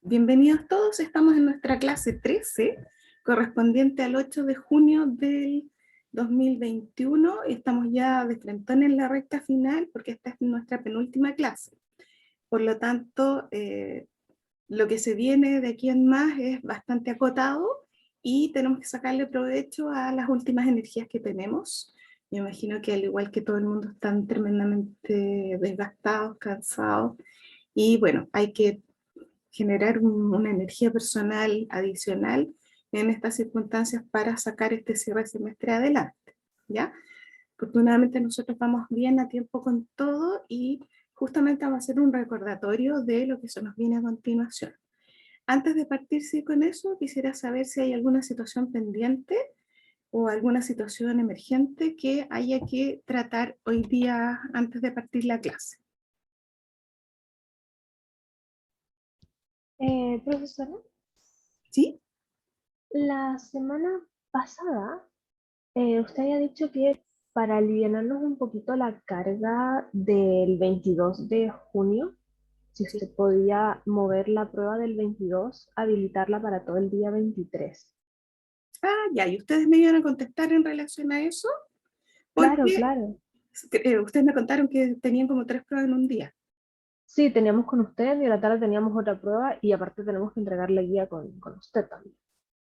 Bienvenidos todos, estamos en nuestra clase 13, correspondiente al 8 de junio del 2021, y estamos ya de frentón en la recta final porque esta es nuestra penúltima clase. Por lo tanto, lo que se viene de aquí en más es bastante acotado y tenemos que sacarle provecho a las últimas energías que tenemos. Me imagino que al igual que todo el mundo están tremendamente desgastados, cansados, y bueno, hay que generar una energía personal adicional en estas circunstancias para sacar este cierre de semestre adelante, ¿ya? Afortunadamente nosotros vamos bien a tiempo con todo y justamente vamos a hacer un recordatorio de lo que se nos viene a continuación. Antes de partirse con eso, quisiera saber si hay alguna situación pendiente o alguna situación emergente que haya que tratar hoy día antes de partir la clase. Profesora, ¿Sí? la semana pasada usted había dicho que para alivianarnos un poquito la carga del 22 de junio, si Sí. usted podía mover la prueba del 22, habilitarla para todo el día 23. Ah, ya, y ustedes me iban a contestar en relación a eso, Claro, porque claro. ustedes me contaron que tenían como 3 pruebas en un día. Sí, teníamos con usted y a la tarde teníamos otra prueba y aparte tenemos que entregar la guía con usted también.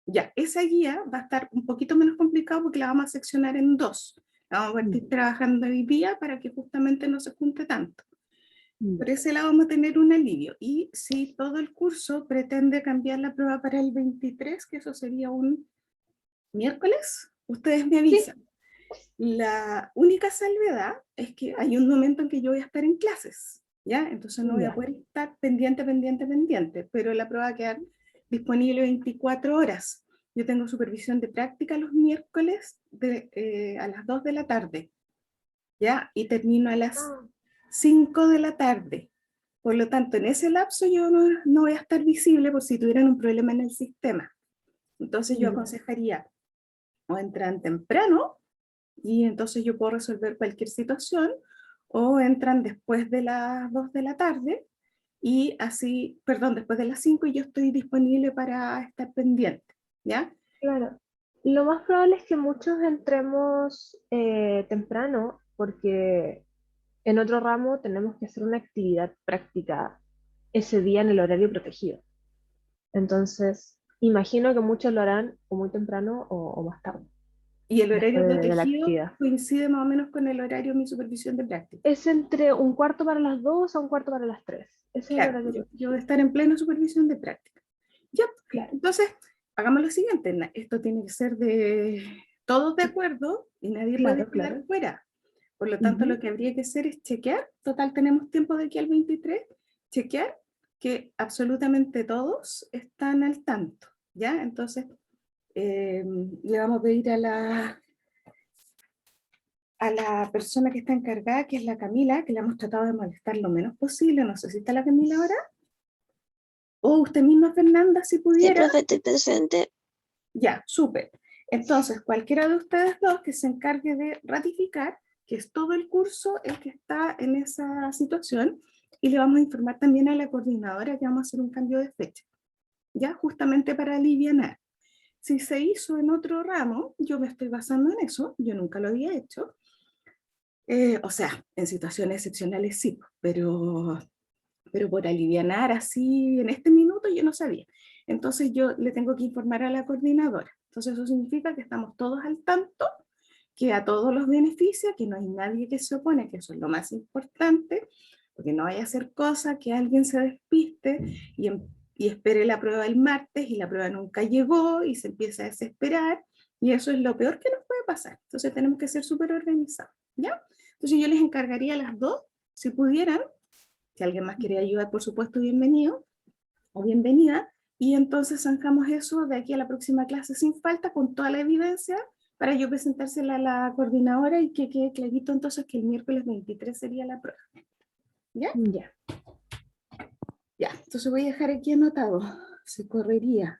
Ya, esa guía va a estar un poquito menos complicado porque la vamos a seccionar en dos. La vamos a partir Mm, trabajando hoy día para que justamente no se junte tanto. Por ya. ese lado vamos a tener un alivio. Y si todo el curso pretende cambiar la prueba para el 23, que eso sería un miércoles, ustedes me Sí, avisan. La única salvedad es que hay un momento en que yo voy a estar en clases, ¿ya? Entonces no voy a ya. poder estar pendiente, pero la prueba va a quedar disponible 24 horas. Yo tengo supervisión de práctica los miércoles a las 2 de la tarde, ¿ya? Y termino a las Ah, 5 de la tarde. Por lo tanto, en ese lapso yo no voy a estar visible por si tuvieran un problema en el sistema. Entonces yo ya. aconsejaría o entran temprano y entonces yo puedo resolver cualquier situación, o entran después de las 2 de la tarde y así, perdón, después de las 5 y yo estoy disponible para estar pendiente, ¿ya? Claro, lo más probable es que muchos entremos temprano porque en otro ramo tenemos que hacer una actividad práctica ese día en el horario protegido. Entonces, imagino que muchos lo harán o muy temprano o más tarde, Y el horario después de la protegido actividad. coincide más o menos con el horario de mi supervisión de práctica. Es entre un cuarto para las 2 a un cuarto para las 3. Ese es el Claro, horario yo voy a protegido. estar en plena supervisión de práctica. Ya, Claro. entonces, hagamos lo siguiente, esto tiene que ser de todos de acuerdo y nadie puede Claro, quedar claro. fuera. Por lo tanto, lo Ujú. que habría que hacer es chequear, total tenemos tiempo de aquí al 23, chequear que absolutamente todos están al tanto, ¿ya? Entonces, le vamos a pedir a la persona que está encargada, que es la Camila, que le hemos tratado de molestar lo menos posible, no sé si está la Camila ahora, o usted misma, Fernanda, si Sí, pudiera. profe, estoy presente. Ya, súper. Entonces, cualquiera de ustedes dos que se encargue de ratificar que es todo el curso el que está en esa situación, y le vamos a informar también a la coordinadora que vamos a hacer un cambio de fecha, ya justamente para alivianar. Si se hizo en otro ramo, yo me estoy basando en eso, yo nunca lo había hecho, o sea, en situaciones excepcionales sí, pero por alivianar así en este minuto yo no sabía. Entonces yo le tengo que informar a la coordinadora. Entonces eso significa que estamos todos al tanto, que a todos los beneficia, que no hay nadie que se opone, que eso es lo más importante, porque no vaya a ser cosa que alguien se despiste y espere la prueba el martes y la prueba nunca llegó y se empieza a desesperar, y eso es lo peor que nos puede pasar. Entonces tenemos que ser súper organizados, ¿ya? Entonces yo les encargaría a las dos, si pudieran, si alguien más quiere ayudar, por supuesto, bienvenido o bienvenida. Y entonces zanjamos eso de aquí a la próxima clase sin falta, con toda la evidencia, para yo presentársela a la coordinadora y que quede clarito entonces que el miércoles 23 sería la prueba. ¿Ya? Ya. Ya. Entonces voy a dejar aquí anotado. Se correría.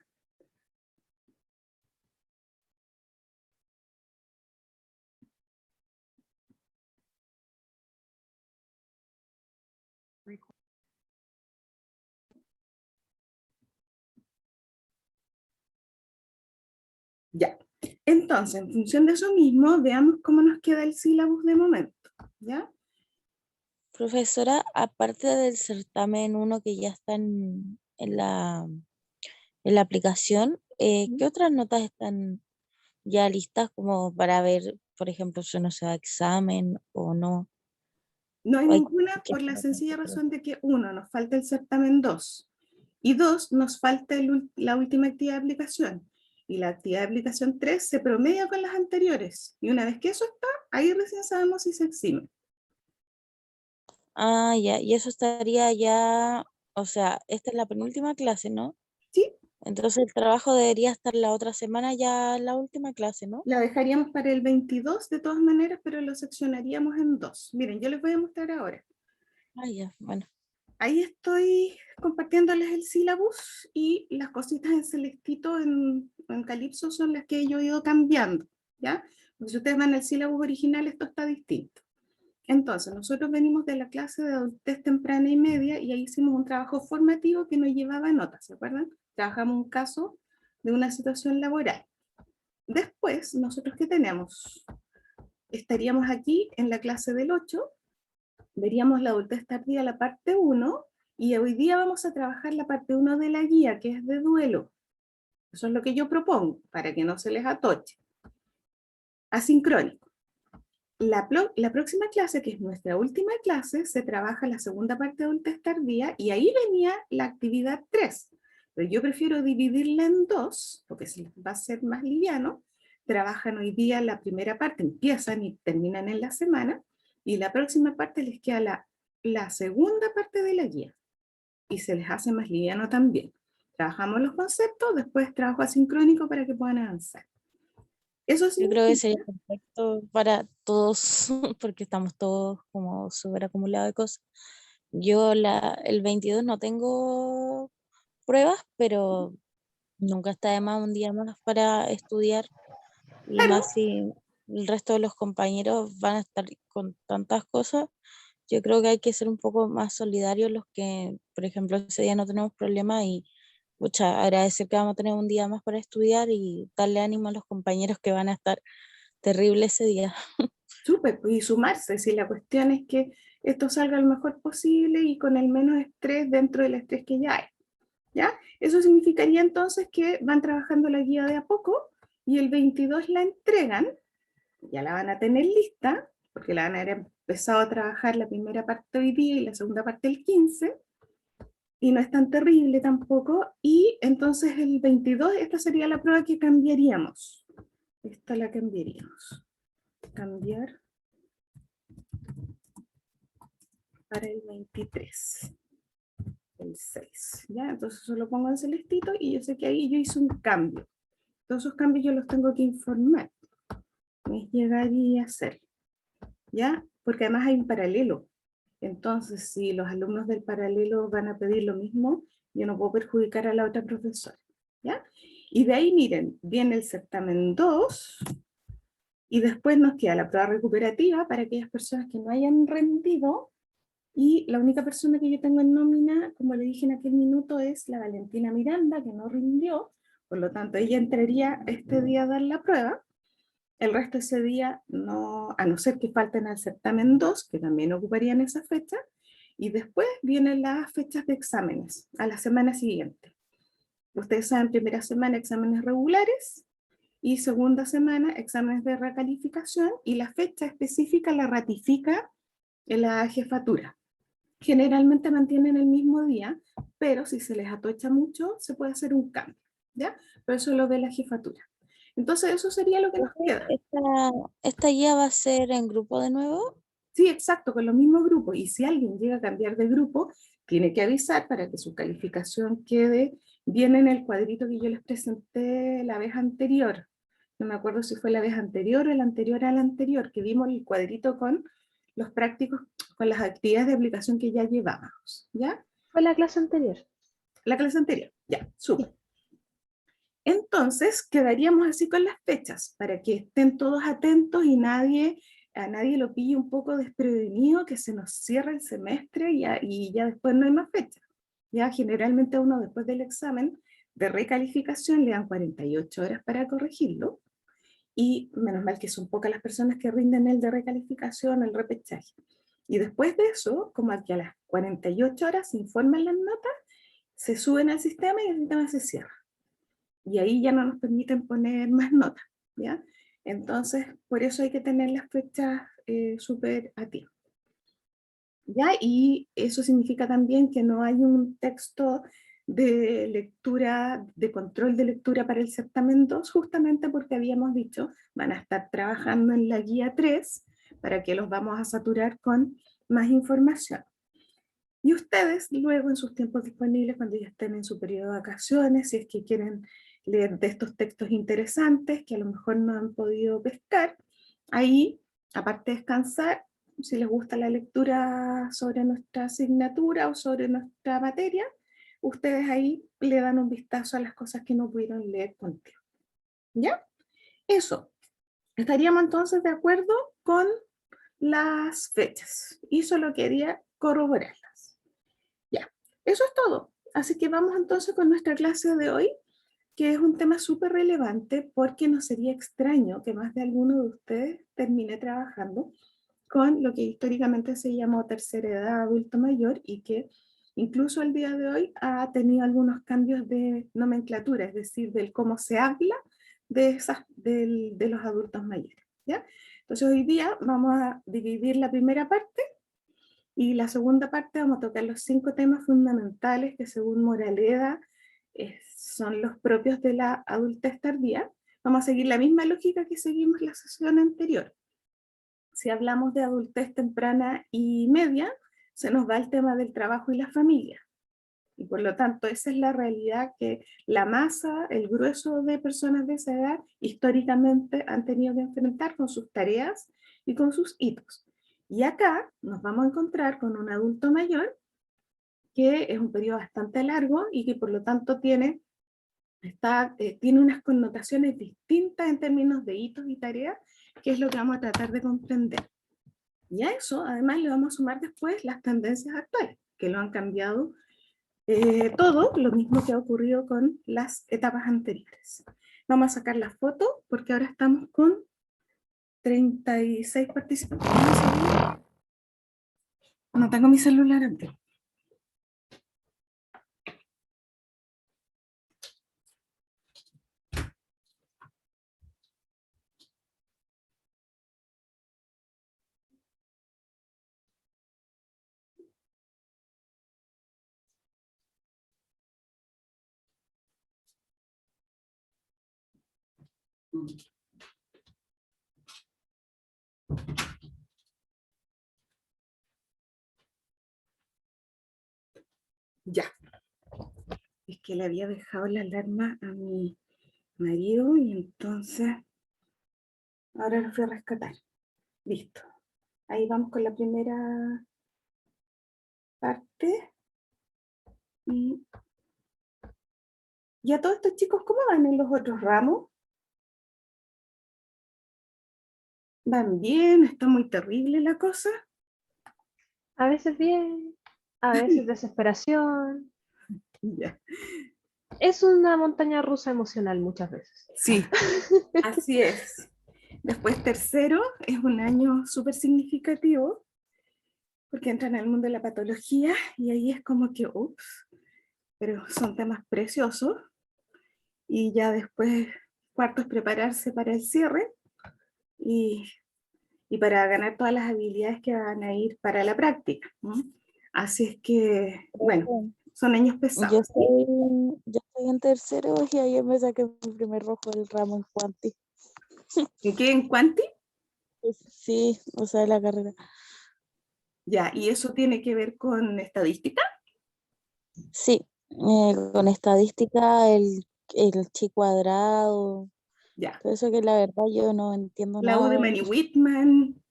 Entonces, en función de eso mismo, veamos cómo nos queda el sílabus de momento, ¿ya? Profesora, aparte del certamen uno que ya está en la aplicación, ¿qué otras notas están ya listas como para ver, por ejemplo, si uno se da examen o no? No hay ¿O hay ninguna que por la esperar sencilla tanto tiempo? razón de que, uno, nos falta el certamen 2 y dos, nos falta la última actividad de aplicación. Y la actividad de aplicación 3 se promedia con las anteriores. Y una vez que eso está, ahí recién sabemos si se exime. Ah, ya, y eso estaría ya, o sea, esta es la penúltima clase, ¿no? ¿Sí? Entonces el trabajo debería estar la otra semana ya en la última clase, ¿no? La dejaríamos para el 22 de todas maneras, pero lo seccionaríamos en dos. Miren, yo les voy a mostrar ahora. Ah, ya, bueno. Ahí estoy compartiéndoles el sílabus y las cositas en celestito en Calypso son las que yo he ido cambiando, ¿ya? Porque si ustedes van al sílabus original, esto está distinto. Entonces, nosotros venimos de la clase de adultez temprana y media y ahí hicimos un trabajo formativo que nos llevaba notas, ¿se acuerdan? Trabajamos un caso de una situación laboral. Después, ¿nosotros qué tenemos? Estaríamos aquí en la clase del 8, veríamos la adultez tardía, la parte 1, y hoy día vamos a trabajar la parte 1 de la guía, que es de duelo. Eso es lo que yo propongo, para que no se les atoche. Asincrónico. La próxima clase, que es nuestra última clase, se trabaja la segunda parte de adultez tardía, y ahí venía la actividad 3. Pero yo prefiero dividirla en dos, porque se les va a ser más liviano. Trabajan hoy día la primera parte, empiezan y terminan en la semana, y la próxima parte les queda la segunda parte de la guía, y se les hace más liviano también. Trabajamos los conceptos, después trabajo asincrónico para que puedan avanzar. Eso Yo creo que significa, sería perfecto para todos, porque estamos todos como súper acumulados de cosas. Yo el 22 no tengo pruebas, pero nunca está de más un día más para estudiar, y claro, más si el resto de los compañeros van a estar con tantas cosas. Yo creo que hay que ser un poco más solidarios los que, por ejemplo, ese día no tenemos problemas y mucha agradecer que vamos a tener un día más para estudiar y darle ánimo a los compañeros que van a estar terribles ese día. súper, pues, y sumarse, si la cuestión es que esto salga lo mejor posible y con el menos estrés dentro del estrés que ya hay, ¿ya? Eso significaría entonces que van trabajando la guía de a poco y el 22 la entregan, ya la van a tener lista, porque la van a haber empezado a trabajar la primera parte hoy día y la segunda parte el 15, y no es tan terrible tampoco, y entonces el 22, esta sería la prueba que cambiaríamos. Esta la cambiaríamos. Cambiar para el 23, el 6, ¿ya? Entonces solo pongo en celestito y yo sé que ahí yo hice un cambio. Todos esos cambios yo los tengo que informar. Es llegar y hacer, ¿ya? Porque además hay un paralelo. Entonces, si los alumnos del paralelo van a pedir lo mismo, yo no puedo perjudicar a la otra profesora, ¿ya? Y de ahí, miren, viene el certamen 2 y después nos queda la prueba recuperativa para aquellas personas que no hayan rendido, y la única persona que yo tengo en nómina, como le dije en aquel minuto, es la Valentina Miranda, que no rindió, por lo tanto ella entraría este día a dar la prueba. El resto de ese día, no, a no ser que falten al certamen 2, que también ocuparían esa fecha, y después vienen las fechas de exámenes, a la semana siguiente. Ustedes saben, primera semana exámenes regulares y segunda semana exámenes de recalificación, y la fecha específica la ratifica en la jefatura. Generalmente mantienen el mismo día, pero si se les atocha mucho, se puede hacer un cambio, ¿ya? Pero eso lo ve la jefatura. Entonces, eso sería lo que nos Profe, queda. esta guía va a ser en grupo de nuevo. Sí, exacto, con los mismos grupos. Y si alguien llega a cambiar de grupo, tiene que avisar para que su calificación quede bien en el cuadrito que yo les presenté la vez anterior. No me acuerdo si fue la vez anterior o el anterior a la anterior, que vimos el cuadrito con los prácticos, con las actividades de aplicación que ya llevábamos, ¿ya? Fue la clase anterior. La clase anterior, ya, Sí. súper. Entonces, quedaríamos así con las fechas, para que estén todos atentos y a nadie lo pille un poco desprevenido, que se nos cierra el semestre y ya después no hay más fecha. Ya generalmente a uno después del examen de recalificación le dan 48 horas para corregirlo, y menos mal que son pocas las personas que rinden el de recalificación, el repechaje. Y después de eso, como que a las 48 horas se informan las notas, se suben al sistema y el sistema se cierra. Y ahí ya no nos permiten poner más notas, ¿ya? Entonces, por eso hay que tener las fechas súper a tiempo. ¿Ya? Y eso significa también que no hay un texto de lectura, de control de lectura para el certamen 2, justamente porque habíamos dicho, van a estar trabajando en la guía 3, para que los vamos a saturar con más información. Y ustedes luego en sus tiempos disponibles, cuando ya estén en su periodo de vacaciones, si es que quieren leer de estos textos interesantes que a lo mejor no han podido pescar, ahí, aparte de descansar, si les gusta la lectura sobre nuestra asignatura o sobre nuestra materia, ustedes ahí le dan un vistazo a las cosas que no pudieron leer contigo. ¿Ya? Eso. Estaríamos entonces de acuerdo con las fechas. Y solo quería corroborarlas. Ya, eso es todo. Así que vamos entonces con nuestra clase de hoy, que es un tema súper relevante porque nos sería extraño que más de alguno de ustedes termine trabajando con lo que históricamente se llamó tercera edad, adulto mayor, y que incluso al día de hoy ha tenido algunos cambios de nomenclatura, es decir, del cómo se habla de los adultos mayores. ¿Ya? Entonces hoy día vamos a dividir la primera parte y la segunda parte vamos a tocar los 5 temas fundamentales que según Moraleda son los propios de la adultez tardía. Vamos a seguir la misma lógica que seguimos la sesión anterior. Si hablamos de adultez temprana y media, se nos va el tema del trabajo y la familia. Y por lo tanto, esa es la realidad que la masa, el grueso de personas de esa edad, históricamente han tenido que enfrentar con sus tareas y con sus hitos. Y acá nos vamos a encontrar con un adulto mayor, que es un periodo bastante largo y que por lo tanto tiene unas connotaciones distintas en términos de hitos y tareas, que es lo que vamos a tratar de comprender. Y a eso, además, le vamos a sumar después las tendencias actuales, que lo han cambiado todo, lo mismo que ha ocurrido con las etapas anteriores. Vamos a sacar la foto, porque ahora estamos con 36 participantes. No tengo mi celular antes. Ya. Es que le había dejado la alarma a mi marido y entonces ahora lo fui a rescatar. Listo. Ahí vamos con la primera parte. Y a todos estos chicos, ¿cómo van en los otros ramos? ¿Van bien? ¿Está muy terrible la cosa? A veces bien, a veces desesperación. Ya. Es una montaña rusa emocional muchas veces. Sí, así es. Después tercero es un año súper significativo porque entran al mundo de la patología y ahí es como que, ups, pero son temas preciosos. Y ya después cuarto es prepararse para el cierre y, y para ganar todas las habilidades que van a ir para la práctica, ¿no? Así es que, bueno, son años pesados. Yo estoy en tercero y ayer me saqué mi primer rojo del ramo en Cuanti. ¿En qué? ¿En Cuanti? Sí, o sea, la carrera. Ya, ¿y eso tiene que ver con estadística? Sí, con estadística, el chi cuadrado, Ya. todo eso que la verdad yo no entiendo La U de nada. Manny Whitman,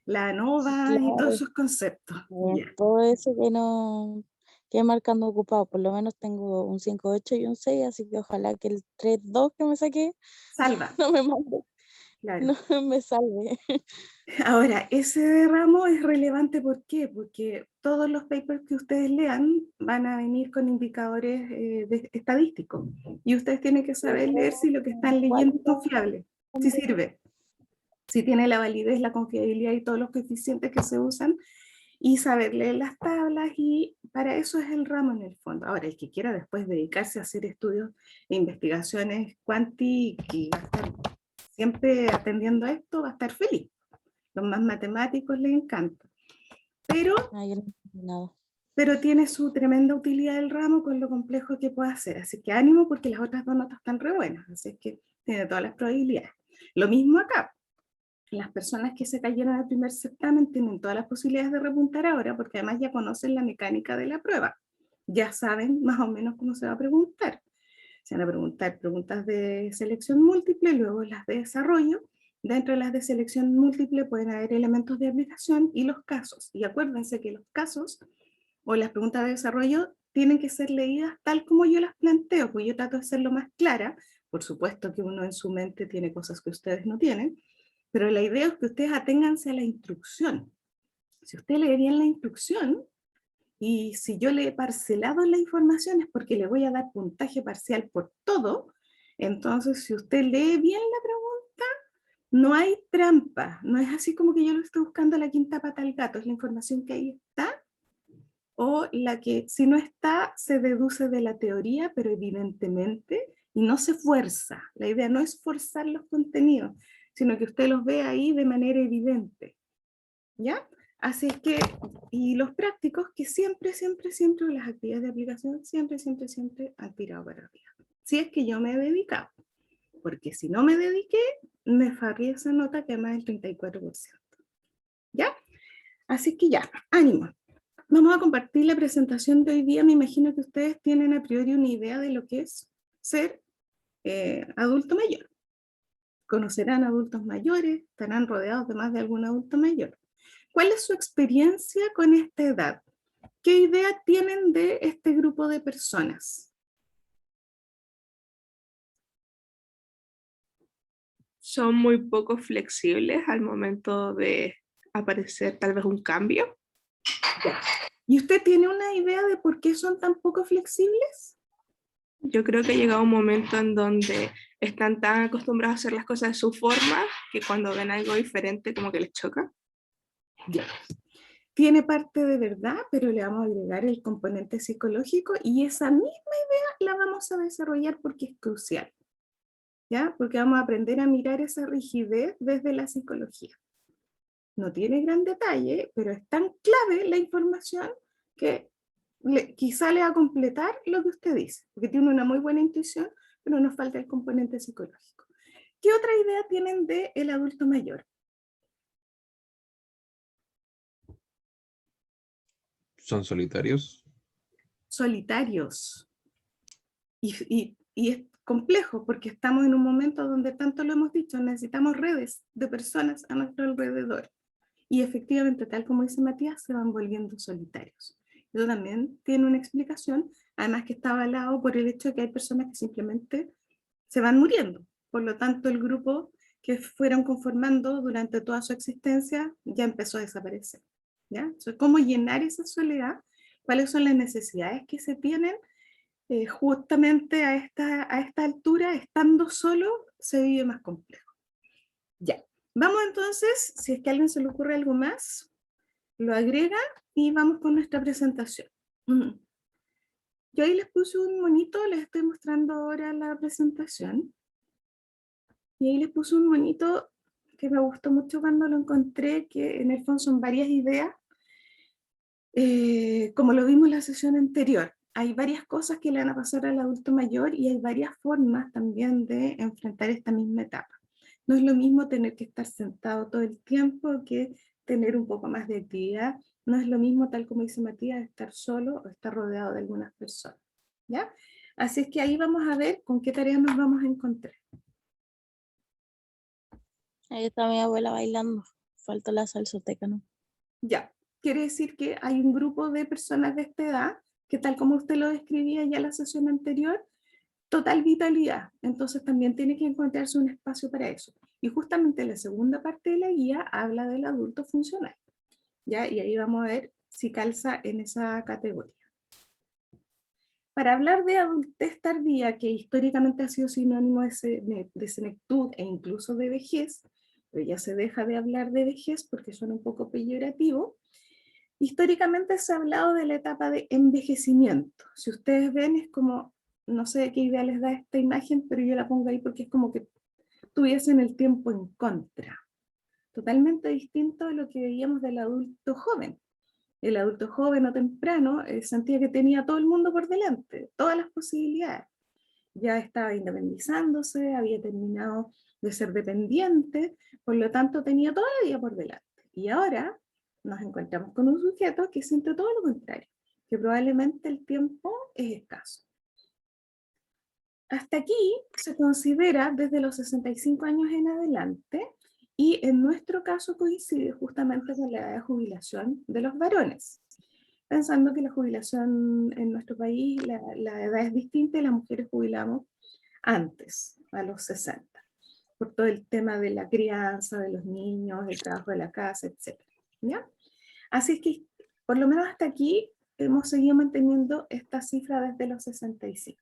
la ANOVA y todos Claro, esos conceptos. Ya. todo eso que no, que marcando ocupado, por lo menos tengo un 5.8 y un 6, así que ojalá que el 3.2 que me saqué Salva, no me mande, claro. no me salve. Ahora, ese ramo es relevante, ¿por qué? Porque todos los papers que ustedes lean van a venir con indicadores estadísticos y ustedes tienen que saber leer si lo que están Igual leyendo es confiable. sí sirve, si tiene la validez, la confiabilidad y todos los coeficientes que se usan, y saber leer las tablas, y para eso es el ramo en el fondo. Ahora, el que quiera después dedicarse a hacer estudios e investigaciones cuanti, que va a estar siempre atendiendo a esto, va a estar feliz. Los más matemáticos les encanta. Pero Yo no entiendo nada. pero tiene su tremenda utilidad el ramo con lo complejo que puede hacer. Así que ánimo, porque las otras dos notas están re buenas, así que tiene todas las probabilidades. Lo mismo acá. Las personas que se cayeron al primer certamen tienen todas las posibilidades de repuntar ahora, porque además ya conocen la mecánica de la prueba. Ya saben más o menos cómo se va a preguntar. Se van a preguntar preguntas de selección múltiple, luego las de desarrollo. Dentro de las de selección múltiple pueden haber elementos de aplicación y los casos. Y acuérdense que los casos o las preguntas de desarrollo tienen que ser leídas tal como yo las planteo, pues yo trato de ser lo más clara. Por supuesto que uno en su mente tiene cosas que ustedes no tienen, pero la idea es que ustedes aténganse a la instrucción. Si usted lee bien la instrucción, y si yo le he parcelado la información es porque le voy a dar puntaje parcial por todo, entonces si usted lee bien la pregunta, no hay trampa, no es así como que yo lo estoy buscando a la quinta pata al gato, es la información que ahí está, o la que si no está se deduce de la teoría, pero evidentemente, y no se fuerza. La idea no es forzar los contenidos, sino que usted los ve ahí de manera evidente. ¿Ya? Así es que, y los prácticos que siempre, siempre, siempre, las actividades de aplicación, siempre, siempre, siempre han tirado para arriba. Si es que yo me he dedicado, porque si no me dediqué, me farrí esa nota que más del 34%. ¿Ya? Así que ya, ánimo. Vamos a compartir la presentación de hoy día. Me imagino que ustedes tienen a priori una idea de lo que es ser adulto mayor. Conocerán adultos mayores, estarán rodeados de más de algún adulto mayor. ¿Cuál es su experiencia con esta edad? ¿Qué idea tienen de este grupo de personas? Son muy poco flexibles al momento de aparecer tal vez un cambio. ¿Y usted tiene una idea de por qué son tan poco flexibles? Yo creo que ha llegado un momento en donde están tan acostumbrados a hacer las cosas de su forma que cuando ven algo diferente como que les choca. Ya. Tiene parte de verdad, pero le vamos a agregar el componente psicológico y esa misma idea la vamos a desarrollar porque es crucial. ¿Ya? Porque vamos a aprender a mirar esa rigidez desde la psicología. No tiene gran detalle, pero es tan clave la información que quizá le va a completar lo que usted dice, porque tiene una muy buena intuición, pero nos falta el componente psicológico. ¿Qué otra idea tienen del adulto mayor? ¿Son solitarios? Solitarios. Y es complejo porque estamos en un momento donde tanto lo hemos dicho, necesitamos redes de personas a nuestro alrededor. Y efectivamente, tal como dice Matías, se van volviendo solitarios. Eso también tiene una explicación, además que está avalado por el hecho de que hay personas que simplemente se van muriendo. Por lo tanto, el grupo que fueron conformando durante toda su existencia ya empezó a desaparecer. ¿Ya? Entonces, ¿cómo llenar esa soledad? ¿Cuáles son las necesidades que se tienen? Justamente a esta altura, estando solo, se vive más complejo. Ya. Vamos entonces, si es que a alguien se le ocurre algo más, lo agrega y vamos con nuestra presentación. Yo ahí les puse un monito, les estoy mostrando ahora la presentación. Y ahí les puse un monito que me gustó mucho cuando lo encontré, que en el fondo son varias ideas, como lo vimos en la sesión anterior. Hay varias cosas que le van a pasar al adulto mayor y hay varias formas también de enfrentar esta misma etapa. No es lo mismo tener que estar sentado todo el tiempo que tener un poco más de actividad. No es lo mismo, tal como dice Matías, estar solo o estar rodeado de algunas personas. ¿Ya? Así es que ahí vamos a ver con qué tareas nos vamos a encontrar. Ahí está mi abuela bailando. Falta la salsoteca, ¿no? Ya, quiere decir que hay un grupo de personas de esta edad que, tal como usted lo describía ya en la sesión anterior, total vitalidad. Entonces también tiene que encontrarse un espacio para eso. Y justamente la segunda parte de la guía habla del adulto funcional. ¿Ya? Y ahí vamos a ver si calza en esa categoría. Para hablar de adultez tardía, que históricamente ha sido sinónimo de senectud e incluso de vejez, pero ya se deja de hablar de vejez porque suena un poco peyorativo, históricamente se ha hablado de la etapa de envejecimiento. Si ustedes ven, es como, no sé qué idea les da esta imagen, pero yo la pongo ahí porque es como que tuviesen el tiempo en contra. Totalmente distinto de lo que veíamos del adulto joven. El adulto joven o temprano sentía que tenía todo el mundo por delante, todas las posibilidades. Ya estaba independizándose, había terminado de ser dependiente, por lo tanto tenía toda la vida por delante. Y ahora nos encontramos con un sujeto que siente todo lo contrario, que probablemente el tiempo es escaso. Hasta aquí se considera desde los 65 años en adelante, y en nuestro caso coincide justamente con la edad de jubilación de los varones. Pensando que la jubilación en nuestro país, la edad es distinta y las mujeres jubilamos antes, a los 60, por todo el tema de la crianza de los niños, el trabajo de la casa, etc. ¿Ya? Así que, por lo menos hasta aquí, hemos seguido manteniendo esta cifra desde los 65.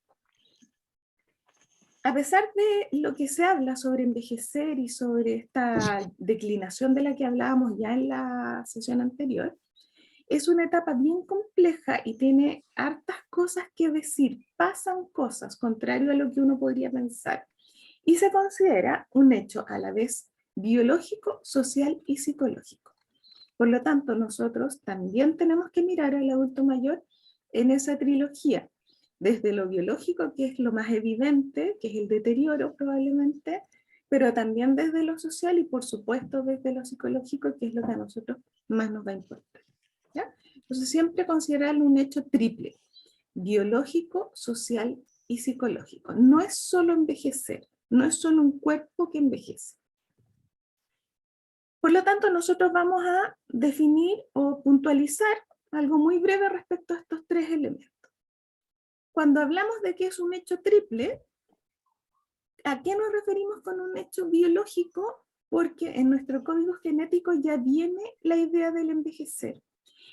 A pesar de lo que se habla sobre envejecer y sobre esta declinación de la que hablábamos ya en la sesión anterior, es una etapa bien compleja y tiene hartas cosas que decir, pasan cosas, contrario a lo que uno podría pensar, y se considera un hecho a la vez biológico, social y psicológico. Por lo tanto, nosotros también tenemos que mirar al adulto mayor en esa trilogía, desde lo biológico, que es lo más evidente, que es el deterioro probablemente, pero también desde lo social y por supuesto desde lo psicológico, que es lo que a nosotros más nos va a importar. ¿Ya? Entonces siempre considerarlo un hecho triple, biológico, social y psicológico. No es solo envejecer, no es solo un cuerpo que envejece. Por lo tanto, nosotros vamos a definir o puntualizar algo muy breve respecto a estos tres elementos. Cuando hablamos de que es un hecho triple, ¿a qué nos referimos con un hecho biológico? Porque en nuestro código genético ya viene la idea del envejecer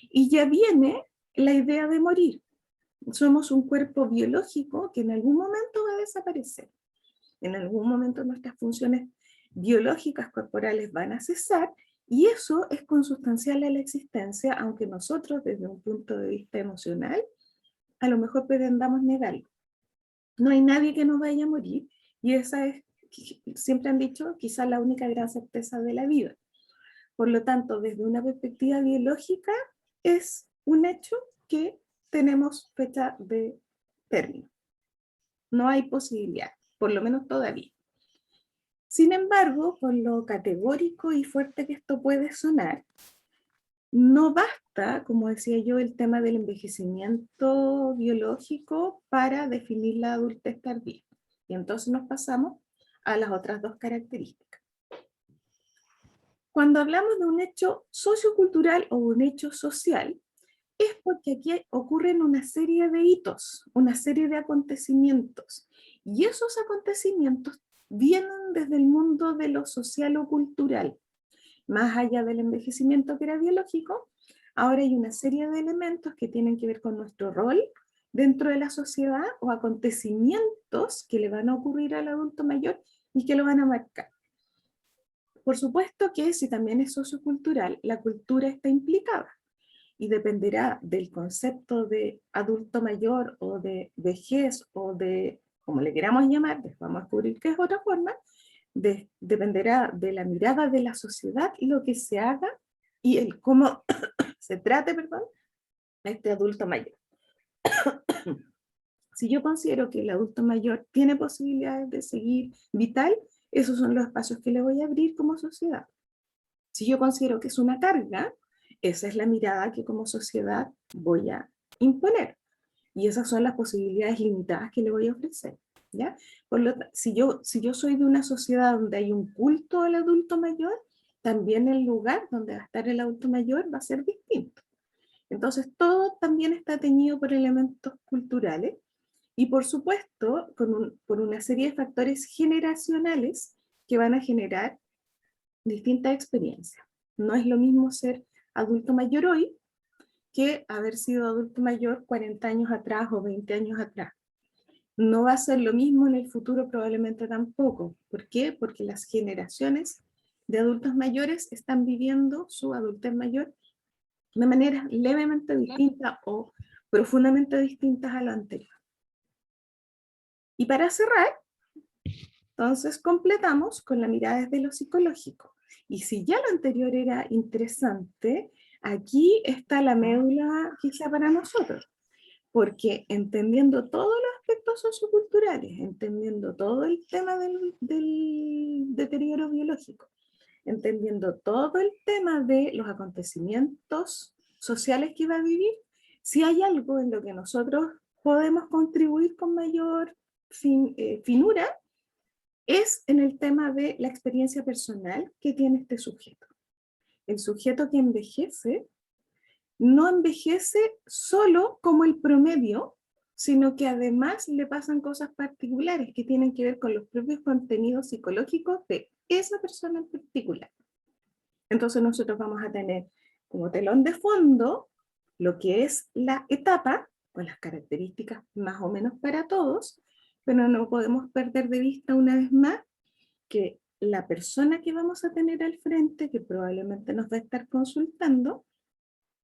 y ya viene la idea de morir. Somos un cuerpo biológico que en algún momento va a desaparecer. En algún momento nuestras funciones biológicas corporales van a cesar y eso es consustancial a la existencia, aunque nosotros desde un punto de vista emocional a lo mejor pretendamos negarlo. No hay nadie que no vaya a morir y esa es, siempre han dicho, quizás la única gran certeza de la vida. Por lo tanto, desde una perspectiva biológica es un hecho que tenemos fecha de término. No hay posibilidad, por lo menos todavía. Sin embargo, con lo categórico y fuerte que esto puede sonar, no basta, como decía yo, el tema del envejecimiento biológico para definir la adultez tardía. Y entonces nos pasamos a las otras dos características. Cuando hablamos de un hecho sociocultural o un hecho social, es porque aquí ocurren una serie de hitos, una serie de acontecimientos. Y esos acontecimientos vienen desde el mundo de lo social o cultural. Más allá del envejecimiento que era biológico, ahora hay una serie de elementos que tienen que ver con nuestro rol dentro de la sociedad o acontecimientos que le van a ocurrir al adulto mayor y que lo van a marcar. Por supuesto que si también es sociocultural, la cultura está implicada y dependerá del concepto de adulto mayor o de vejez o de, como le queramos llamar, vamos a descubrir que es otra forma, dependerá de la mirada de la sociedad y lo que se haga y el cómo se trate, perdón, a este adulto mayor. Si yo considero que el adulto mayor tiene posibilidades de seguir vital, esos son los espacios que le voy a abrir como sociedad. Si yo considero que es una carga, esa es la mirada que como sociedad voy a imponer. Y esas son las posibilidades limitadas que le voy a ofrecer. ¿Ya? Si yo soy de una sociedad donde hay un culto al adulto mayor, también el lugar donde va a estar el adulto mayor va a ser distinto. Entonces todo también está teñido por elementos culturales y por supuesto por una serie de factores generacionales que van a generar distintas experiencias. No es lo mismo ser adulto mayor hoy que haber sido adulto mayor 40 años atrás o 20 años atrás. No va a ser lo mismo en el futuro, probablemente tampoco. ¿Por qué? Porque las generaciones de adultos mayores están viviendo su adultez mayor de manera levemente distinta o profundamente distintas a la anterior. Y para cerrar, entonces completamos con la mirada desde lo psicológico. Y si ya lo anterior era interesante, aquí está la médula quizá para nosotros. Porque entendiendo todos los aspectos socioculturales, entendiendo todo el tema del deterioro biológico, entendiendo todo el tema de los acontecimientos sociales que va a vivir, si hay algo en lo que nosotros podemos contribuir con mayor finura, es en el tema de la experiencia personal que tiene este sujeto. El sujeto que envejece no envejece solo como el promedio, sino que además le pasan cosas particulares que tienen que ver con los propios contenidos psicológicos de esa persona en particular. Entonces nosotros vamos a tener como telón de fondo lo que es la etapa, con las características más o menos para todos, pero no podemos perder de vista una vez más que la persona que vamos a tener al frente, que probablemente nos va a estar consultando,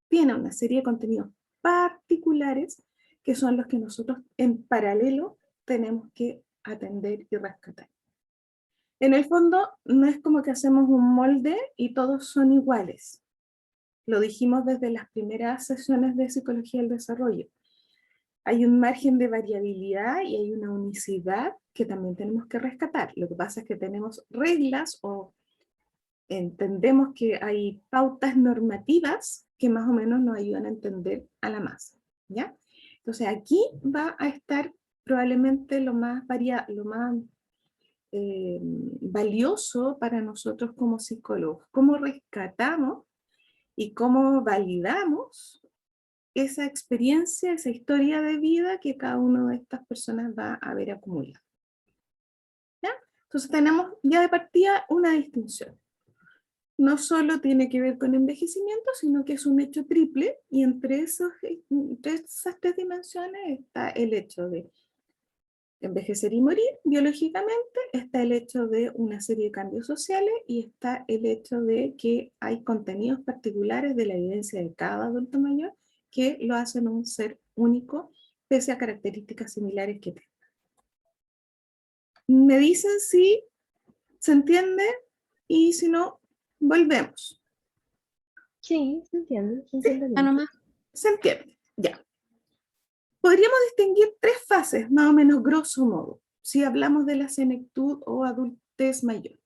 tiene una serie de contenidos particulares que son los que nosotros en paralelo tenemos que atender y rescatar. En el fondo, no es como que hacemos un molde y todos son iguales. Lo dijimos desde las primeras sesiones de Psicología del Desarrollo. Hay un margen de variabilidad y hay una unicidad que también tenemos que rescatar. Lo que pasa es que tenemos reglas o entendemos que hay pautas normativas que más o menos nos ayudan a entender a la masa, ¿ya? Entonces aquí va a estar probablemente lo más valioso para nosotros como psicólogos, cómo rescatamos y cómo validamos esa experiencia, esa historia de vida que cada una de estas personas va a haber acumulado. ¿Ya? Entonces tenemos ya de partida una distinción. No solo tiene que ver con envejecimiento, sino que es un hecho triple, y entre esas tres dimensiones está el hecho de envejecer y morir biológicamente, está el hecho de una serie de cambios sociales, y está el hecho de que hay contenidos particulares de la vivencia de cada adulto mayor que lo hacen un ser único, pese a características similares que tenga. Me dicen si se entiende, y si no, volvemos. Sí, se entiende bien. nomás. Se entiende, ya. Podríamos distinguir tres fases, más o menos grosso modo, si hablamos de la senectud o adultez mayor.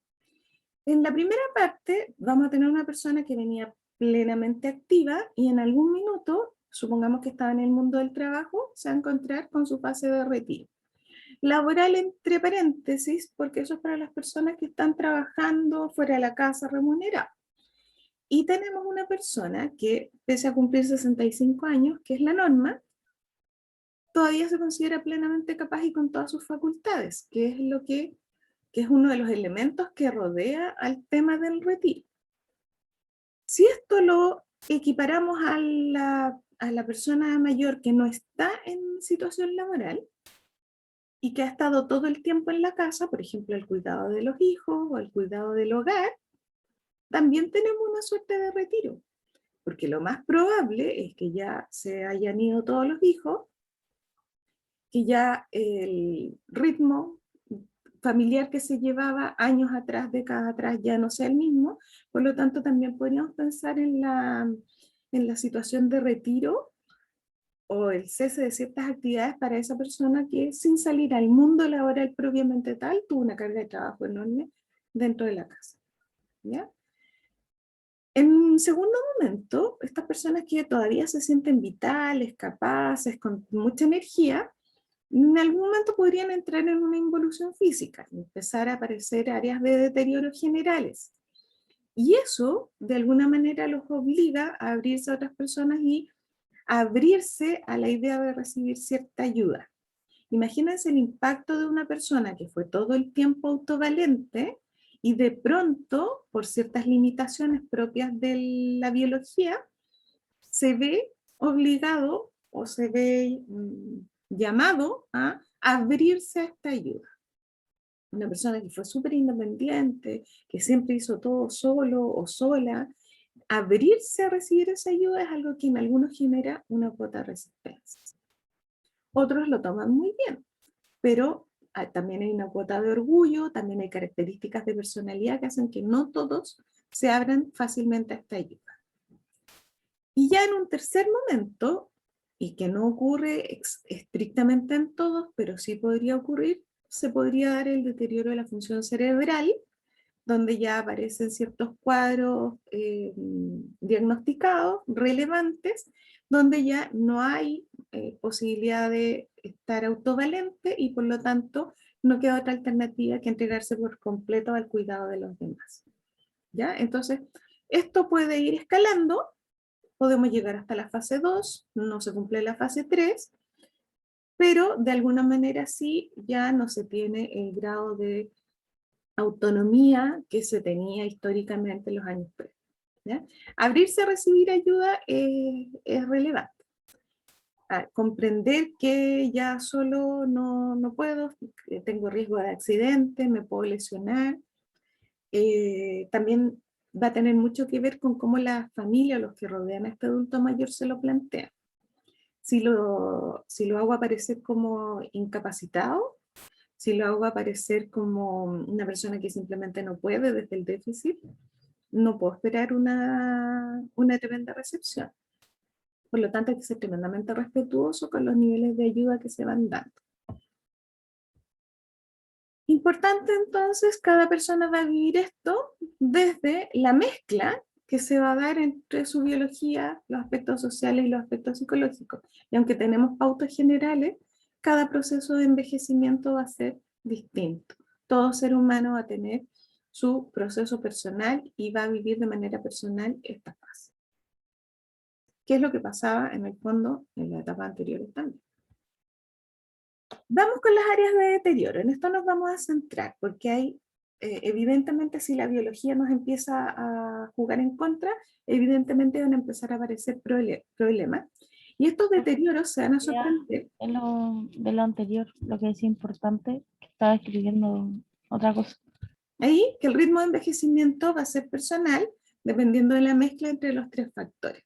En la primera parte vamos a tener una persona que venía plenamente activa y en algún minuto, supongamos que estaba en el mundo del trabajo, se va a encontrar con su fase de retiro. Laboral entre paréntesis, porque eso es para las personas que están trabajando fuera de la casa remunerada. Y tenemos una persona que, pese a cumplir 65 años, que es la norma, todavía se considera plenamente capaz y con todas sus facultades, que es lo que es uno de los elementos que rodea al tema del retiro. Si esto lo equiparamos a la persona mayor que no está en situación laboral y que ha estado todo el tiempo en la casa, por ejemplo, el cuidado de los hijos o el cuidado del hogar, también tenemos una suerte de retiro, porque lo más probable es que ya se hayan ido todos los hijos, que ya el ritmo familiar que se llevaba años atrás, décadas atrás, ya no sea el mismo. Por lo tanto, también podríamos pensar en la situación de retiro o el cese de ciertas actividades para esa persona que, sin salir al mundo laboral propiamente tal, tuvo una carga de trabajo enorme dentro de la casa, ¿ya? En segundo momento, estas personas que todavía se sienten vitales, capaces, con mucha energía, en algún momento podrían entrar en una involución física y empezar a aparecer áreas de deterioro generales. Y eso, de alguna manera, los obliga a abrirse a otras personas y a abrirse a la idea de recibir cierta ayuda. Imagínense el impacto de una persona que fue todo el tiempo autovalente y de pronto, por ciertas limitaciones propias de la biología, se ve obligado o se ve llamado a abrirse a esta ayuda. Una persona que fue súper independiente, que siempre hizo todo solo o sola, abrirse a recibir esa ayuda es algo que en algunos genera una cuota de resistencia. Otros lo toman muy bien, pero también hay una cuota de orgullo, también hay características de personalidad que hacen que no todos se abran fácilmente a esta ayuda. Y ya en un tercer momento, y que no ocurre estrictamente en todos, pero sí podría ocurrir, se podría dar el deterioro de la función cerebral, donde ya aparecen ciertos cuadros diagnosticados, relevantes, donde ya no hay posibilidad de estar autovalente y por lo tanto no queda otra alternativa que entregarse por completo al cuidado de los demás. ¿Ya? Entonces, esto puede ir escalando, podemos llegar hasta la fase 2, no se cumple la fase 3, pero de alguna manera sí ya no se tiene el grado de autonomía que se tenía históricamente en los años previos. ¿Ya? Abrirse a recibir ayuda es relevante. Comprender que ya solo no puedo, tengo riesgo de accidente, me puedo lesionar. También va a tener mucho que ver con cómo la familia o los que rodean a este adulto mayor se lo plantean. Si lo hago aparecer como incapacitado, si lo hago aparecer como una persona que simplemente no puede desde el déficit, no puedo esperar una tremenda recepción. Por lo tanto, hay que ser tremendamente respetuoso con los niveles de ayuda que se van dando. Importante entonces, cada persona va a vivir esto desde la mezcla que se va a dar entre su biología, los aspectos sociales y los aspectos psicológicos. Y aunque tenemos pautas generales, cada proceso de envejecimiento va a ser distinto. Todo ser humano va a tener su proceso personal y va a vivir de manera personal esta fase. ¿Qué es lo que pasaba en el fondo en la etapa anterior también? Vamos con las áreas de deterioro. En esto nos vamos a centrar porque hay, evidentemente, si la biología nos empieza a jugar en contra, evidentemente van a empezar a aparecer problemas. Y estos deterioros se van a sorprender. De lo anterior, lo que es importante, que estaba escribiendo otra cosa. Ahí, que el ritmo de envejecimiento va a ser personal, dependiendo de la mezcla entre los tres factores.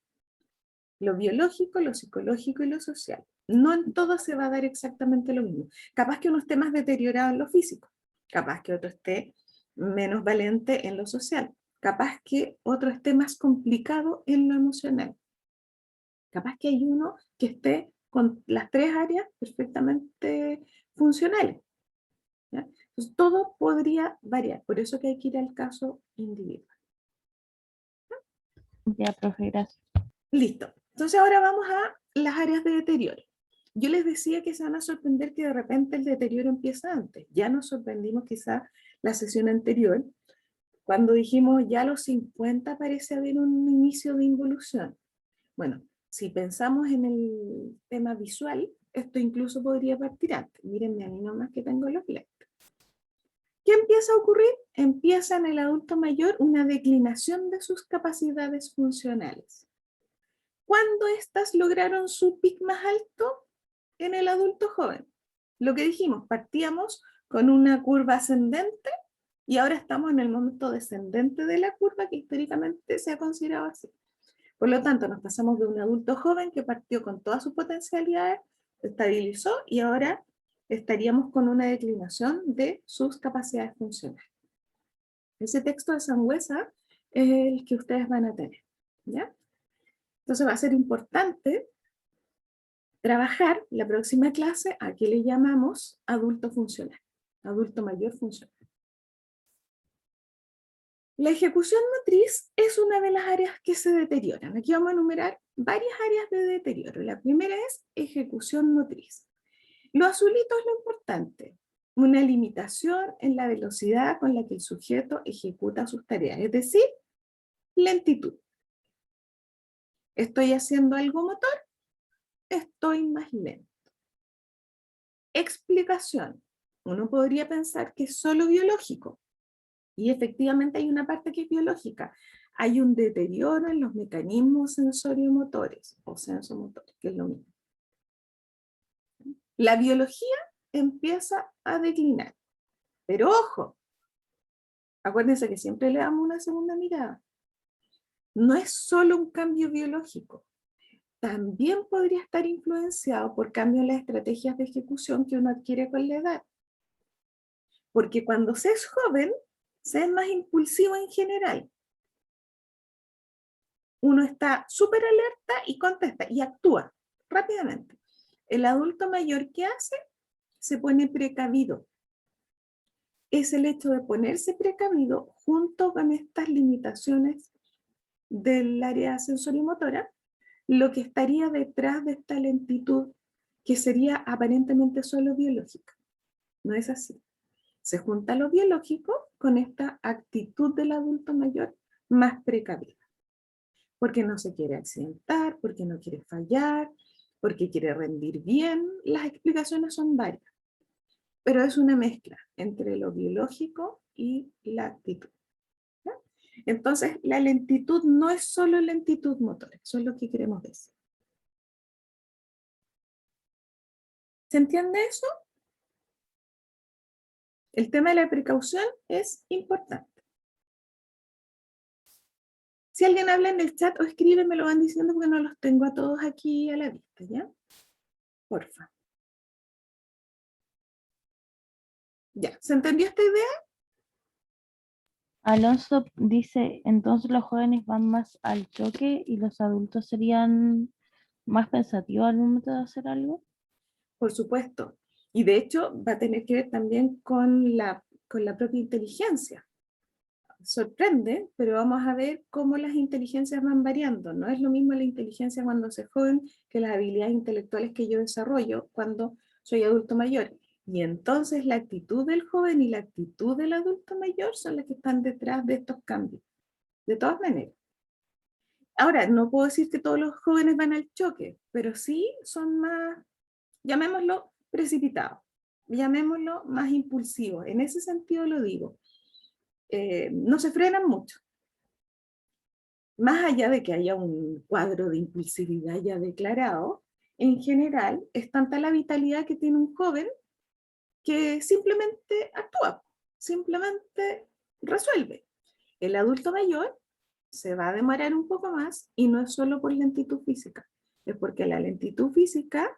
Lo biológico, lo psicológico y lo social. No en todo se va a dar exactamente lo mismo. Capaz que uno esté más deteriorado en lo físico, capaz que otro esté menos valiente en lo social, capaz que otro esté más complicado en lo emocional. Capaz que hay uno que esté con las tres áreas perfectamente funcionales. ¿Ya? Entonces, todo podría variar, por eso que hay que ir al caso individual. Ya, profe, gracias. Listo. Entonces ahora vamos a las áreas de deterioro. Yo les decía que se van a sorprender que de repente el deterioro empieza antes. Ya nos sorprendimos quizá la sesión anterior, cuando dijimos ya a los 50 parece haber un inicio de involución. Bueno, si pensamos en el tema visual, esto incluso podría partir antes. Mírenme a mí nomás que tengo los lentes. ¿Qué empieza a ocurrir? Empieza en el adulto mayor una declinación de sus capacidades funcionales. ¿Cuándo estas lograron su pic más alto? En el adulto joven. Lo que dijimos, partíamos con una curva ascendente y ahora estamos en el momento descendente de la curva que históricamente se ha considerado así. Por lo tanto, nos pasamos de un adulto joven que partió con todas sus potencialidades, se estabilizó y ahora estaríamos con una declinación de sus capacidades funcionales. Ese texto de Sangüesa es el que ustedes van a tener, ¿ya? Entonces va a ser importante trabajar la próxima clase a que le llamamos adulto funcional, adulto mayor funcional. La ejecución motriz es una de las áreas que se deterioran. Aquí vamos a enumerar varias áreas de deterioro. La primera es ejecución motriz. Lo azulito es lo importante, una limitación en la velocidad con la que el sujeto ejecuta sus tareas, es decir, lentitud. ¿Estoy haciendo algo motor? Estoy más lento. Explicación. Uno podría pensar que es solo biológico. Y efectivamente hay una parte que es biológica. hay un deterioro en los mecanismos sensorio-motores o sensomotores, que es lo mismo. La biología empieza a declinar. Pero ojo, acuérdense que siempre le damos una segunda mirada. No es solo un cambio biológico. También podría estar influenciado por cambios en las estrategias de ejecución que uno adquiere con la edad. Porque cuando se es joven, se es más impulsivo en general. Uno está súper alerta y contesta y actúa rápidamente. El adulto mayor, ¿qué hace? Se pone precavido. Es el hecho de ponerse precavido junto con estas limitaciones del área sensorimotora, lo que estaría detrás de esta lentitud que sería aparentemente solo biológica. No es así. Se junta lo biológico con esta actitud del adulto mayor más precavida. Porque no se quiere accidentar, porque no quiere fallar, porque quiere rendir bien. Las explicaciones son varias. Pero es una mezcla entre lo biológico y la actitud. ¿Ya? Entonces, la lentitud no es solo lentitud motora, eso es lo que queremos decir. ¿Se entiende eso? El tema de la precaución es importante. Si alguien habla en el chat o escribe, me lo van diciendo porque no los tengo a todos aquí a la vista, ¿ya? Porfa. Ya, ¿se entendió esta idea? Alonso dice, entonces los jóvenes van más al choque y los adultos serían más pensativos al momento de hacer algo. Por supuesto. Y de hecho va a tener que ver también con la propia inteligencia. Sorprende, pero vamos a ver cómo las inteligencias van variando. No es lo mismo la inteligencia cuando soy joven que las habilidades intelectuales que yo desarrollo cuando soy adulto mayor. Y entonces la actitud del joven y la actitud del adulto mayor son las que están detrás de estos cambios. De todas maneras. Ahora, no puedo decir que todos los jóvenes van al choque, pero sí son más, llamémoslo precipitados, llamémoslo más impulsivos. En ese sentido lo digo. No se frenan mucho. Más allá de que haya un cuadro de impulsividad ya declarado, en general es tanta la vitalidad que tiene un joven que simplemente actúa, simplemente resuelve. El adulto mayor se va a demorar un poco más y no es solo por lentitud física, es porque la lentitud física,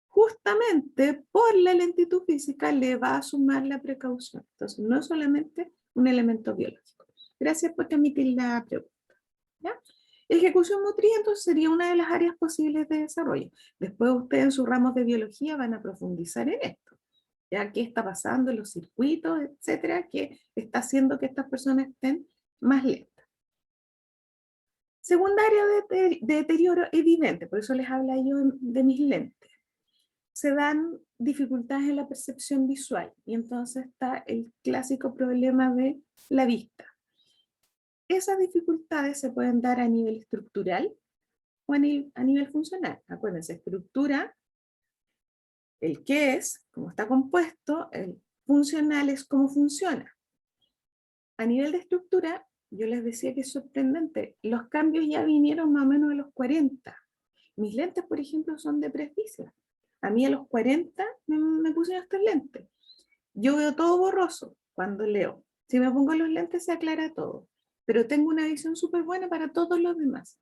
justamente por la lentitud física, le va a sumar la precaución. Entonces, no es solamente un elemento biológico. Gracias por permitir la pregunta. ¿Ya? Ejecución motriz entonces sería una de las áreas posibles de desarrollo. Después ustedes en sus ramos de biología van a profundizar en esto. ¿Ya? ¿Qué está pasando en los circuitos, etcétera? ¿Qué está haciendo que estas personas estén más lentas? Segunda área de deterioro evidente, por eso les habla yo de mis lentes. Se dan dificultades en la percepción visual y entonces está el clásico problema de la vista. Esas dificultades se pueden dar a nivel estructural o a nivel funcional. Acuérdense, estructura, el qué es, cómo está compuesto, el funcional es cómo funciona. A nivel de estructura, yo les decía que es sorprendente, los cambios ya vinieron más o menos a los 40. Mis lentes, por ejemplo, son de presbicia. A mí a los 40 me pusieron estos lentes. Yo veo todo borroso cuando leo. Si me pongo los lentes se aclara todo. Pero tengo una visión súper buena para todos los demás.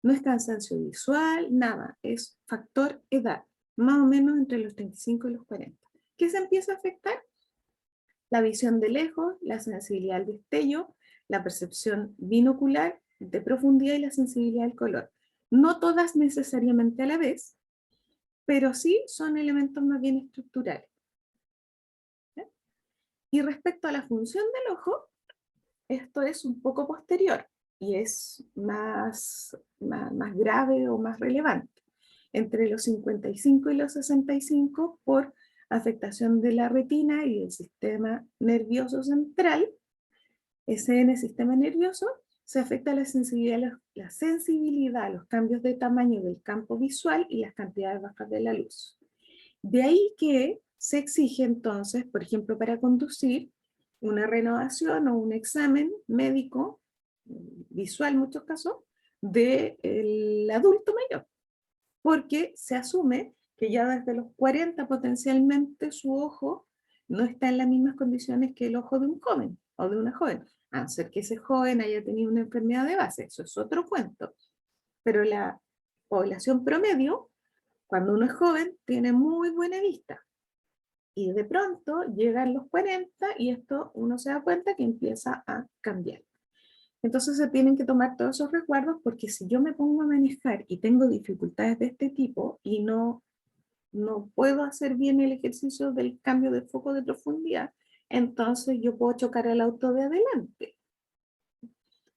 No es cansancio visual, nada. Es factor edad, más o menos entre los 35 y los 40. ¿Qué se empieza a afectar? La visión de lejos, la sensibilidad al destello, la percepción binocular de profundidad y la sensibilidad al color. No todas necesariamente a la vez, pero sí son elementos más bien estructurales. ¿Sí? Y respecto a la función del ojo, esto es un poco posterior y es más grave o más relevante. Entre los 55 y los 65 por afectación de la retina y del sistema nervioso central. En el sistema nervioso se afecta la sensibilidad a los cambios de tamaño del campo visual y las cantidades bajas de la luz. De ahí que se exige entonces, por ejemplo, para conducir, una renovación o un examen médico visual en muchos casos del adulto mayor, porque se asume que ya desde los 40 potencialmente su ojo no está en las mismas condiciones que el ojo de un joven o de una joven, a no ser que ese joven haya tenido una enfermedad de base, eso es otro cuento. Pero la población promedio, cuando uno es joven, tiene muy buena vista. Y de pronto llegan los 40 y esto uno se da cuenta que empieza a cambiar. Entonces se tienen que tomar todos esos resguardos, porque si yo me pongo a manejar y tengo dificultades de este tipo y no puedo hacer bien el ejercicio del cambio de foco de profundidad, entonces yo puedo chocar el auto de adelante.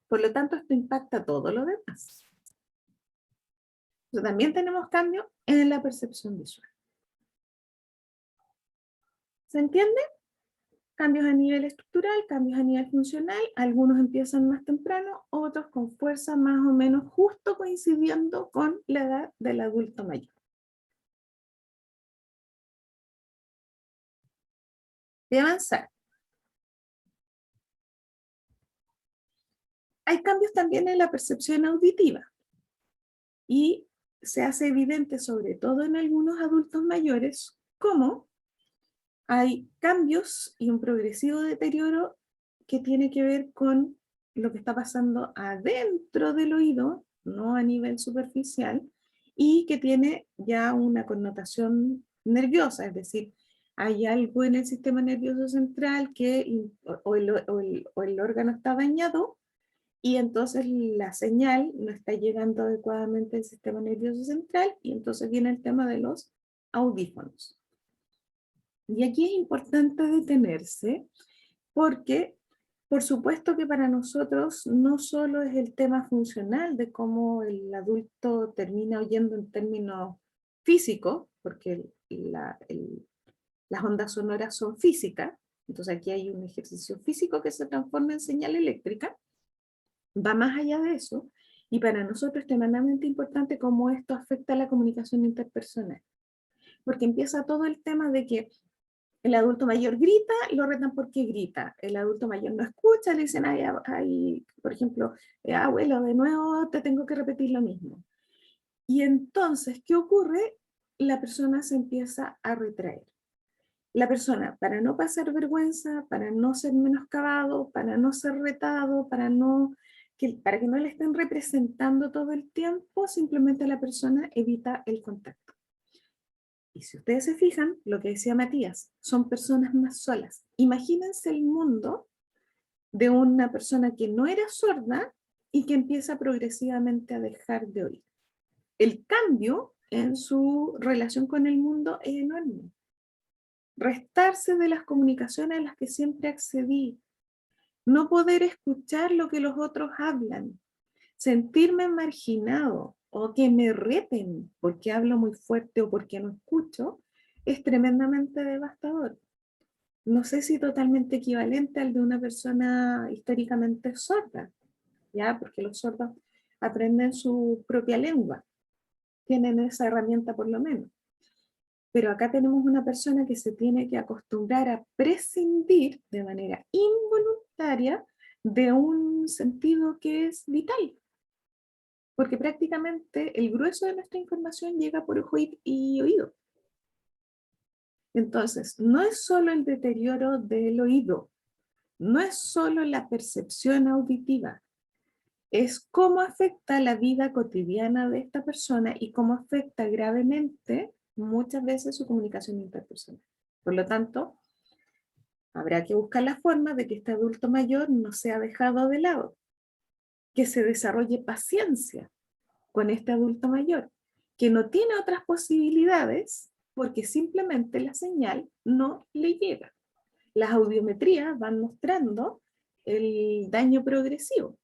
Por lo tanto, esto impacta todo lo demás. Entonces, también tenemos cambios en la percepción visual. ¿Se entiende? Cambios a nivel estructural, cambios a nivel funcional, algunos empiezan más temprano, otros con fuerza más o menos justo coincidiendo con la edad del adulto mayor. De avanzar. Hay cambios también en la percepción auditiva y se hace evidente sobre todo en algunos adultos mayores cómo hay cambios y un progresivo deterioro que tiene que ver con lo que está pasando adentro del oído, no a nivel superficial, y que tiene ya una connotación nerviosa, es decir, hay algo en el sistema nervioso central que o el órgano está dañado, y entonces la señal no está llegando adecuadamente al sistema nervioso central, y entonces viene el tema de los audífonos. Y aquí es importante detenerse, porque por supuesto que para nosotros no solo es el tema funcional de cómo el adulto termina oyendo en términos físicos, porque las ondas sonoras son físicas, entonces aquí hay un ejercicio físico que se transforma en señal eléctrica, va más allá de eso, y para nosotros es tremendamente importante cómo esto afecta a la comunicación interpersonal, porque empieza todo el tema de que el adulto mayor grita, lo retan porque grita. El adulto mayor no escucha, le dicen, ay, por ejemplo, abuelo, de nuevo te tengo que repetir lo mismo. Y entonces, ¿qué ocurre? La persona se empieza a retraer. La persona, para no pasar vergüenza, para no ser menoscabado, para no ser retado, para que no le estén representando todo el tiempo, simplemente la persona evita el contacto. Y si ustedes se fijan, lo que decía Matías, son personas más solas. Imagínense el mundo de una persona que no era sorda y que empieza progresivamente a dejar de oír. El cambio en su relación con el mundo es enorme. Restarse de las comunicaciones a las que siempre accedí, no poder escuchar lo que los otros hablan, sentirme marginado o que me reten porque hablo muy fuerte o porque no escucho, es tremendamente devastador. No sé si totalmente equivalente al de una persona históricamente sorda, ¿ya? Porque los sordos aprenden su propia lengua, tienen esa herramienta por lo menos. Pero acá tenemos una persona que se tiene que acostumbrar a prescindir de manera involuntaria de un sentido que es vital. Porque prácticamente el grueso de nuestra información llega por ojo y oído. Entonces, no es solo el deterioro del oído, no es solo la percepción auditiva, es cómo afecta la vida cotidiana de esta persona y cómo afecta gravemente muchas veces su comunicación interpersonal. Por lo tanto, habrá que buscar la forma de que este adulto mayor no sea dejado de lado, que se desarrolle paciencia con este adulto mayor, que no tiene otras posibilidades porque simplemente la señal no le llega. Las audiometrías van mostrando el daño progresivo.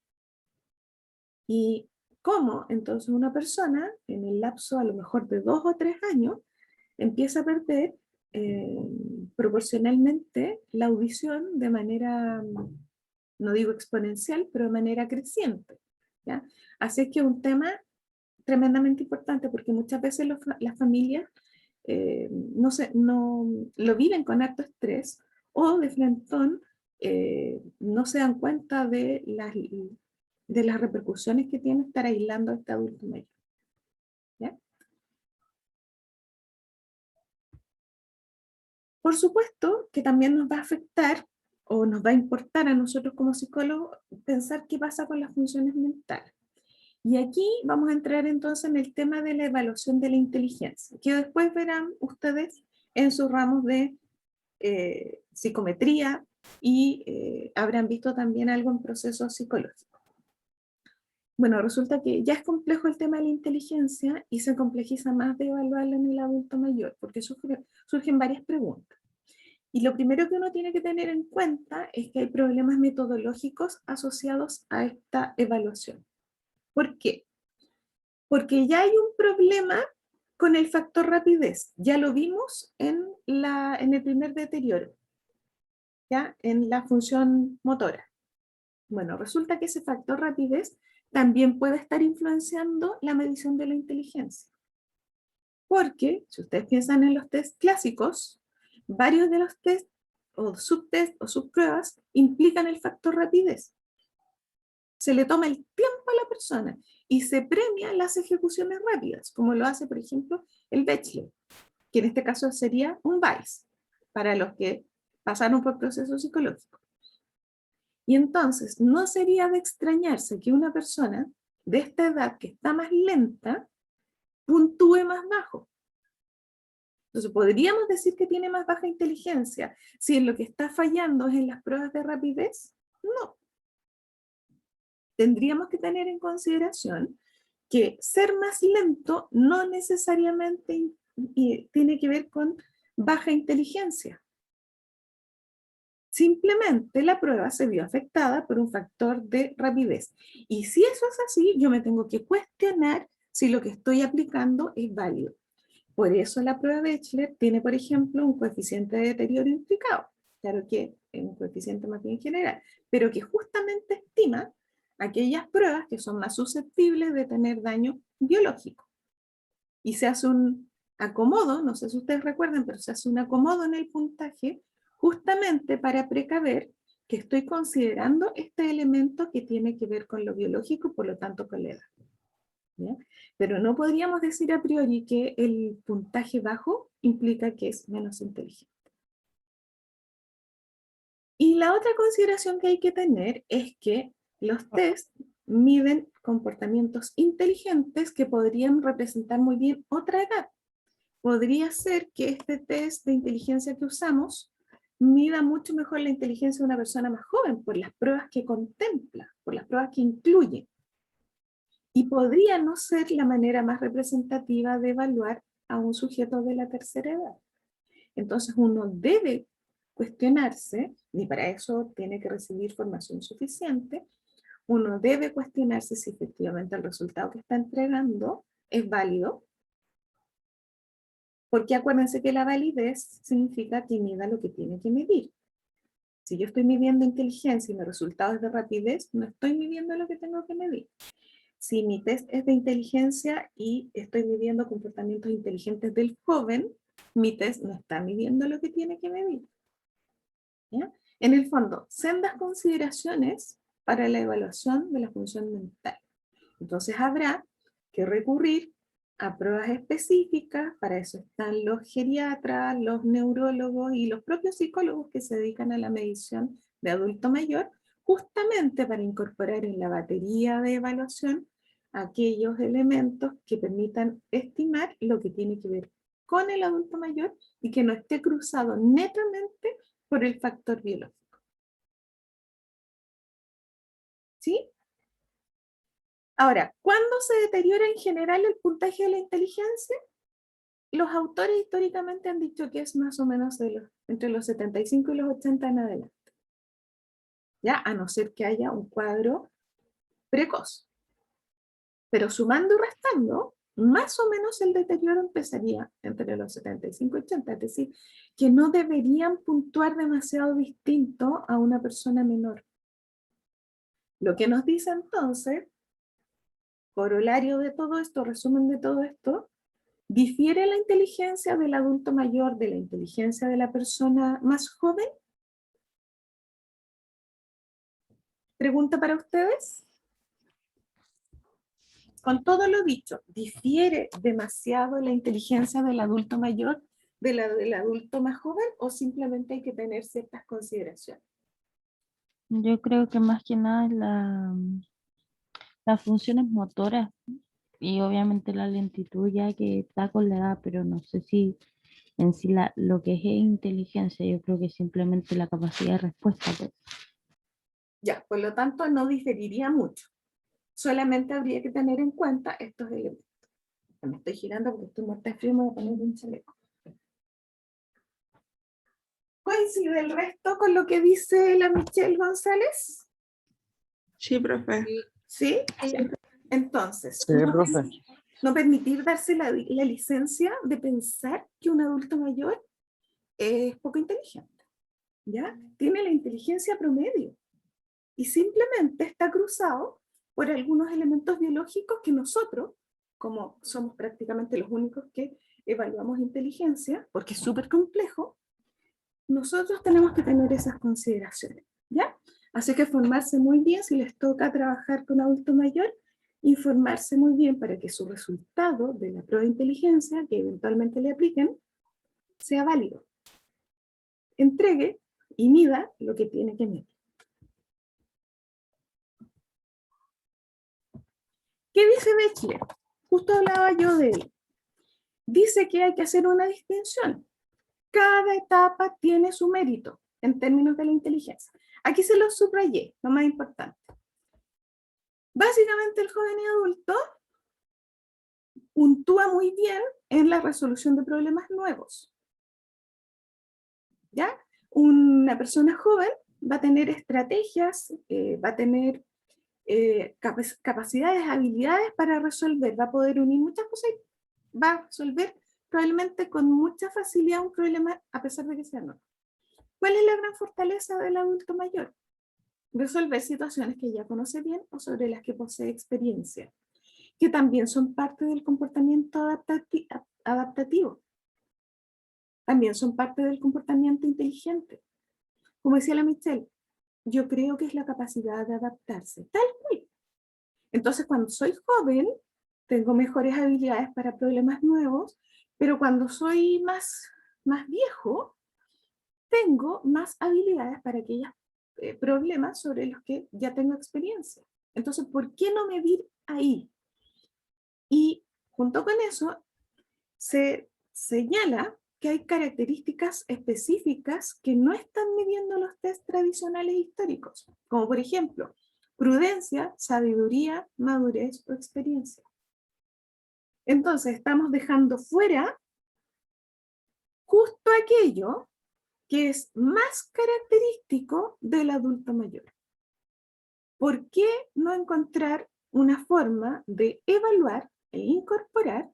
Y cómo entonces una persona en el lapso a lo mejor de 2 o 3 años empieza a perder proporcionalmente la audición de manera, no digo exponencial, pero de manera creciente, ¿ya? Así que es un tema tremendamente importante porque muchas veces las familias no lo viven con alto estrés o de frentón no se dan cuenta de de las repercusiones que tiene estar aislando a este adulto mayor. ¿Ya? Por supuesto que también nos va a afectar o nos va a importar a nosotros como psicólogos pensar qué pasa con las funciones mentales. Y aquí vamos a entrar entonces en el tema de la evaluación de la inteligencia, que después verán ustedes en sus ramos de psicometría y habrán visto también algo en procesos psicológicos. Bueno, resulta que ya es complejo el tema de la inteligencia y se complejiza más de evaluarla en el adulto mayor, porque surgen varias preguntas. Y lo primero que uno tiene que tener en cuenta es que hay problemas metodológicos asociados a esta evaluación. ¿Por qué? Porque ya hay un problema con el factor rapidez. Ya lo vimos en el primer deterioro, ¿ya? En la función motora. Bueno, resulta que ese factor rapidez también puede estar influenciando la medición de la inteligencia. Porque, si ustedes piensan en los test clásicos, varios de los test o subtest o subpruebas implican el factor rapidez. Se le toma el tiempo a la persona y se premian las ejecuciones rápidas, como lo hace, por ejemplo, el Bechdel, que en este caso sería un VICE, para los que pasaron por procesos psicológicos. Y entonces, no sería de extrañarse que una persona de esta edad que está más lenta puntúe más bajo. Entonces, ¿podríamos decir que tiene más baja inteligencia si en lo que está fallando es en las pruebas de rapidez? No. Tendríamos que tener en consideración que ser más lento no necesariamente tiene que ver con baja inteligencia. Simplemente la prueba se vio afectada por un factor de rapidez. Y si eso es así, yo me tengo que cuestionar si lo que estoy aplicando es válido. Por eso la prueba Bechdel tiene, por ejemplo, un coeficiente de deterioro implicado. Claro que es un coeficiente más bien general, pero que justamente estima aquellas pruebas que son más susceptibles de tener daño biológico. Y se hace un acomodo, no sé si ustedes recuerdan, pero se hace un acomodo en el puntaje justamente para precaver que estoy considerando este elemento que tiene que ver con lo biológico, por lo tanto con la edad. ¿Ya? Pero no podríamos decir a priori que el puntaje bajo implica que es menos inteligente. Y la otra consideración que hay que tener es que los test miden comportamientos inteligentes que podrían representar muy bien otra edad. Podría ser que este test de inteligencia que usamos mida mucho mejor la inteligencia de una persona más joven por las pruebas que contempla, por las pruebas que incluye. Y podría no ser la manera más representativa de evaluar a un sujeto de la tercera edad. Entonces uno debe cuestionarse, y para eso tiene que recibir formación suficiente, uno debe cuestionarse si efectivamente el resultado que está entregando es válido, porque acuérdense que la validez significa que mida lo que tiene que medir. Si yo estoy midiendo inteligencia y mi resultado es de rapidez, no estoy midiendo lo que tengo que medir. Si mi test es de inteligencia y estoy midiendo comportamientos inteligentes del joven, mi test no está midiendo lo que tiene que medir. ¿Ya? En el fondo, sendas consideraciones para la evaluación de la función mental. Entonces habrá que recurrir a pruebas específicas, para eso están los geriatras, los neurólogos y los propios psicólogos que se dedican a la medición de adulto mayor, justamente para incorporar en la batería de evaluación aquellos elementos que permitan estimar lo que tiene que ver con el adulto mayor y que no esté cruzado netamente por el factor biológico. ¿Sí? Ahora, ¿cuándo se deteriora en general el puntaje de la inteligencia? Los autores históricamente han dicho que es más o menos entre los 75 y los 80 en adelante. ¿Ya? A no ser que haya un cuadro precoz. Pero sumando y restando, más o menos el deterioro empezaría entre los 75 y 80, es decir, que no deberían puntuar demasiado distinto a una persona menor. Lo que nos dice entonces, corolario de todo esto, resumen de todo esto, ¿difiere la inteligencia del adulto mayor de la inteligencia de la persona más joven? ¿Pregunta para ustedes? con todo lo dicho, ¿difiere demasiado la inteligencia del adulto mayor de la del adulto más joven o simplemente hay que tener ciertas consideraciones? Yo creo que más que nada es las funciones motoras y obviamente la lentitud ya que está con la edad, pero no sé si en sí lo que es inteligencia, yo creo que simplemente la capacidad de respuesta, pues. Ya, por lo tanto no diferiría mucho. Solamente habría que tener en cuenta estos elementos. Me estoy girando porque estoy muerta de frío, me voy a poner un chaleco. ¿Coincide el resto con lo que dice la Michelle González? Sí, profe. ¿Sí? Entonces, Sí, profe. no permitir darse la licencia de pensar que un adulto mayor es poco inteligente, ¿ya? Tiene la inteligencia promedio y simplemente está cruzado por algunos elementos biológicos que nosotros, como somos prácticamente los únicos que evaluamos inteligencia, porque es súper complejo, nosotros tenemos que tener esas consideraciones, ¿ya? Así que formarse muy bien, si les toca trabajar con adulto mayor, informarse muy bien para que su resultado de la prueba de inteligencia, que eventualmente le apliquen, sea válido. Entregue y mida lo que tiene que medir. ¿Qué dice Bechler? Justo hablaba yo de él. Dice que hay que hacer una distinción. Cada etapa tiene su mérito en términos de la inteligencia. Aquí se lo subrayé, lo más importante. Básicamente el joven y adulto puntúa muy bien en la resolución de problemas nuevos. ¿Ya? Una persona joven va a tener estrategias, va a tener capacidades, habilidades para resolver, va a poder unir muchas cosas y va a resolver probablemente con mucha facilidad un problema a pesar de que sea nuevo. ¿Cuál es la gran fortaleza del adulto mayor? Resolver situaciones que ya conoce bien o sobre las que posee experiencia, que también son parte del comportamiento adaptativo. También son parte del comportamiento inteligente. Como decía la Michelle, yo creo que es la capacidad de adaptarse, tal cual. Entonces, cuando soy joven, tengo mejores habilidades para problemas nuevos, pero cuando soy más viejo, tengo más habilidades para aquellos problemas sobre los que ya tengo experiencia. Entonces, ¿por qué no medir ahí? Y junto con eso, se señala que hay características específicas que no están midiendo los test tradicionales históricos, como por ejemplo, prudencia, sabiduría, madurez o experiencia. Entonces, estamos dejando fuera justo aquello que es más característico del adulto mayor. ¿Por qué no encontrar una forma de evaluar e incorporar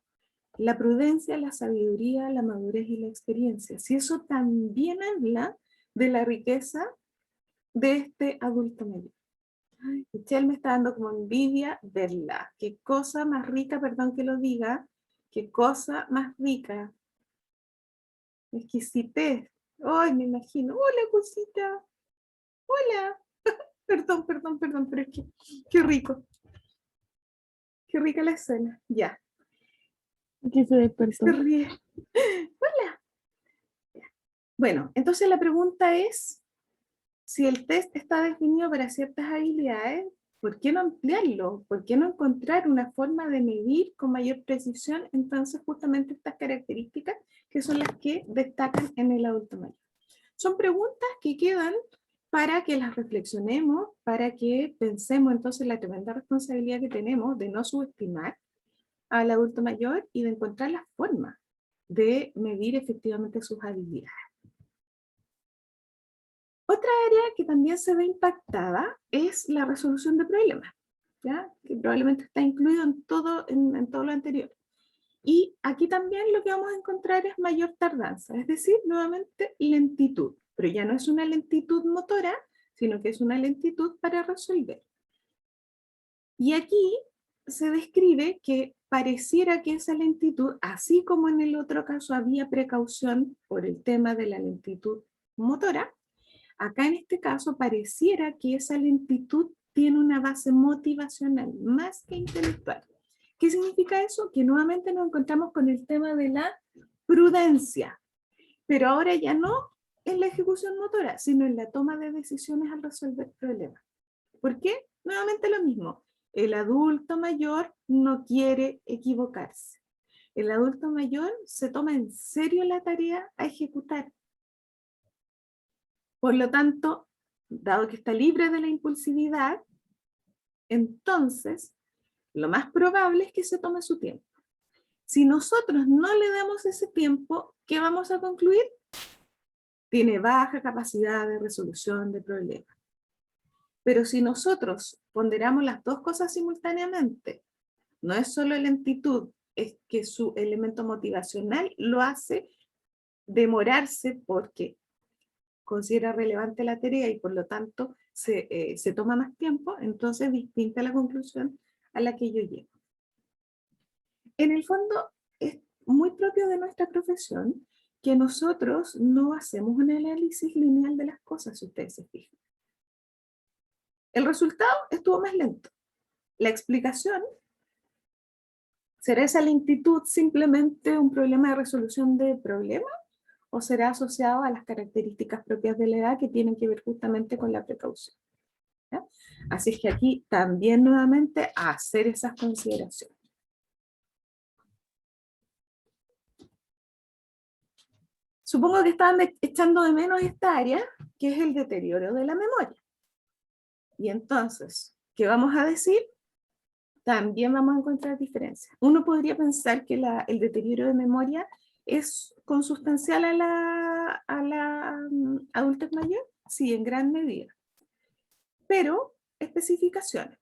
la prudencia, la sabiduría, la madurez y la experiencia? Si eso también habla de la riqueza de este adulto mayor. Michelle me está dando como envidia verla. Qué cosa más rica, perdón que lo diga, qué cosa más rica. Exquisitez. Ay, me imagino. Hola, cosita. Hola. Perdón, pero es que qué rico. Qué rica la escena. Ya. Que se despertó. Se ríe. Hola. Bueno, entonces la pregunta es, si el test está definido para ciertas habilidades, ¿por qué no ampliarlo? ¿Por qué no encontrar una forma de medir con mayor precisión entonces justamente estas características que son las que destacan en el adulto mayor? Son preguntas que quedan para que las reflexionemos, para que pensemos entonces la tremenda responsabilidad que tenemos de no subestimar al adulto mayor y de encontrar la forma de medir efectivamente sus habilidades. Otra área que también se ve impactada es la resolución de problemas, ¿ya? Que probablemente está incluido en todo lo anterior. Y aquí también lo que vamos a encontrar es mayor tardanza, es decir, nuevamente lentitud, pero ya no es una lentitud motora, sino que es una lentitud para resolver. Y aquí se describe que pareciera que esa lentitud, así como en el otro caso había precaución por el tema de la lentitud motora, acá en este caso pareciera que esa lentitud tiene una base motivacional más que intelectual. ¿Qué significa eso? Que nuevamente nos encontramos con el tema de la prudencia, pero ahora ya no en la ejecución motora, sino en la toma de decisiones al resolver problemas. ¿Por qué? Nuevamente lo mismo. El adulto mayor no quiere equivocarse. El adulto mayor se toma en serio la tarea a ejecutar. Por lo tanto, dado que está libre de la impulsividad, entonces lo más probable es que se tome su tiempo. Si nosotros no le damos ese tiempo, ¿qué vamos a concluir? Tiene baja capacidad de resolución de problemas. Pero si nosotros ponderamos las dos cosas simultáneamente, no es solo la lentitud, es que su elemento motivacional lo hace demorarse porque considera relevante la tarea y por lo tanto se toma más tiempo, entonces distinta la conclusión a la que yo llego. En el fondo es muy propio de nuestra profesión que nosotros no hacemos un análisis lineal de las cosas, si ustedes se fijan. El resultado estuvo más lento. La explicación, ¿será esa lentitud simplemente un problema de resolución de problemas? ¿O será asociado a las características propias de la edad que tienen que ver justamente con la precaución? ¿Ya? Así es que aquí también nuevamente a hacer esas consideraciones. Supongo que estaban echando de menos esta área, que es el deterioro de la memoria. Y entonces, ¿qué vamos a decir? También vamos a encontrar diferencias. Uno podría pensar que el deterioro de memoria es consustancial a la adultez mayor, sí, en gran medida. Pero, especificaciones.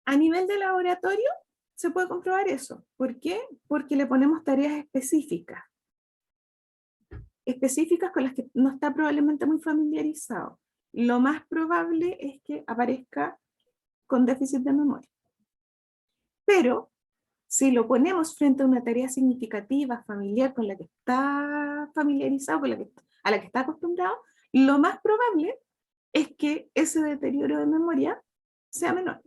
A nivel de laboratorio, se puede comprobar eso. ¿Por qué? Porque le ponemos tareas específicas. Específicas con las que no está probablemente muy familiarizado. Lo más probable es que aparezca con déficit de memoria. Pero, si lo ponemos frente a una tarea significativa, familiar, con la que está familiarizado, a la que está acostumbrado, lo más probable es que ese deterioro de memoria sea menor.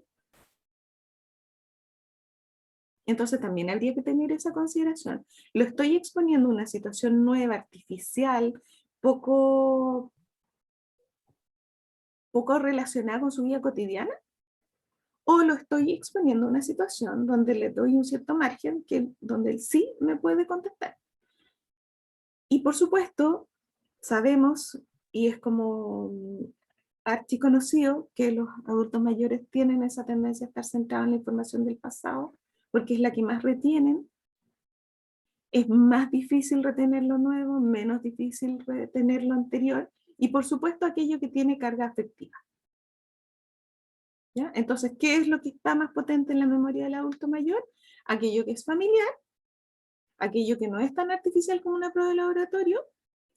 Entonces también habría que tener esa consideración. Lo estoy exponiendo a una situación nueva, artificial, poco relacionada con su vida cotidiana, o lo estoy exponiendo a una situación donde le doy un cierto margen donde él sí me puede contestar. Y por supuesto, sabemos, y es como archiconocido, que los adultos mayores tienen esa tendencia a estar centrados en la información del pasado, porque es la que más retienen. Es más difícil retener lo nuevo, menos difícil retener lo anterior, y por supuesto aquello que tiene carga afectiva. ¿Ya? Entonces, ¿qué es lo que está más potente en la memoria del adulto mayor? Aquello que es familiar, aquello que no es tan artificial como una prueba de laboratorio,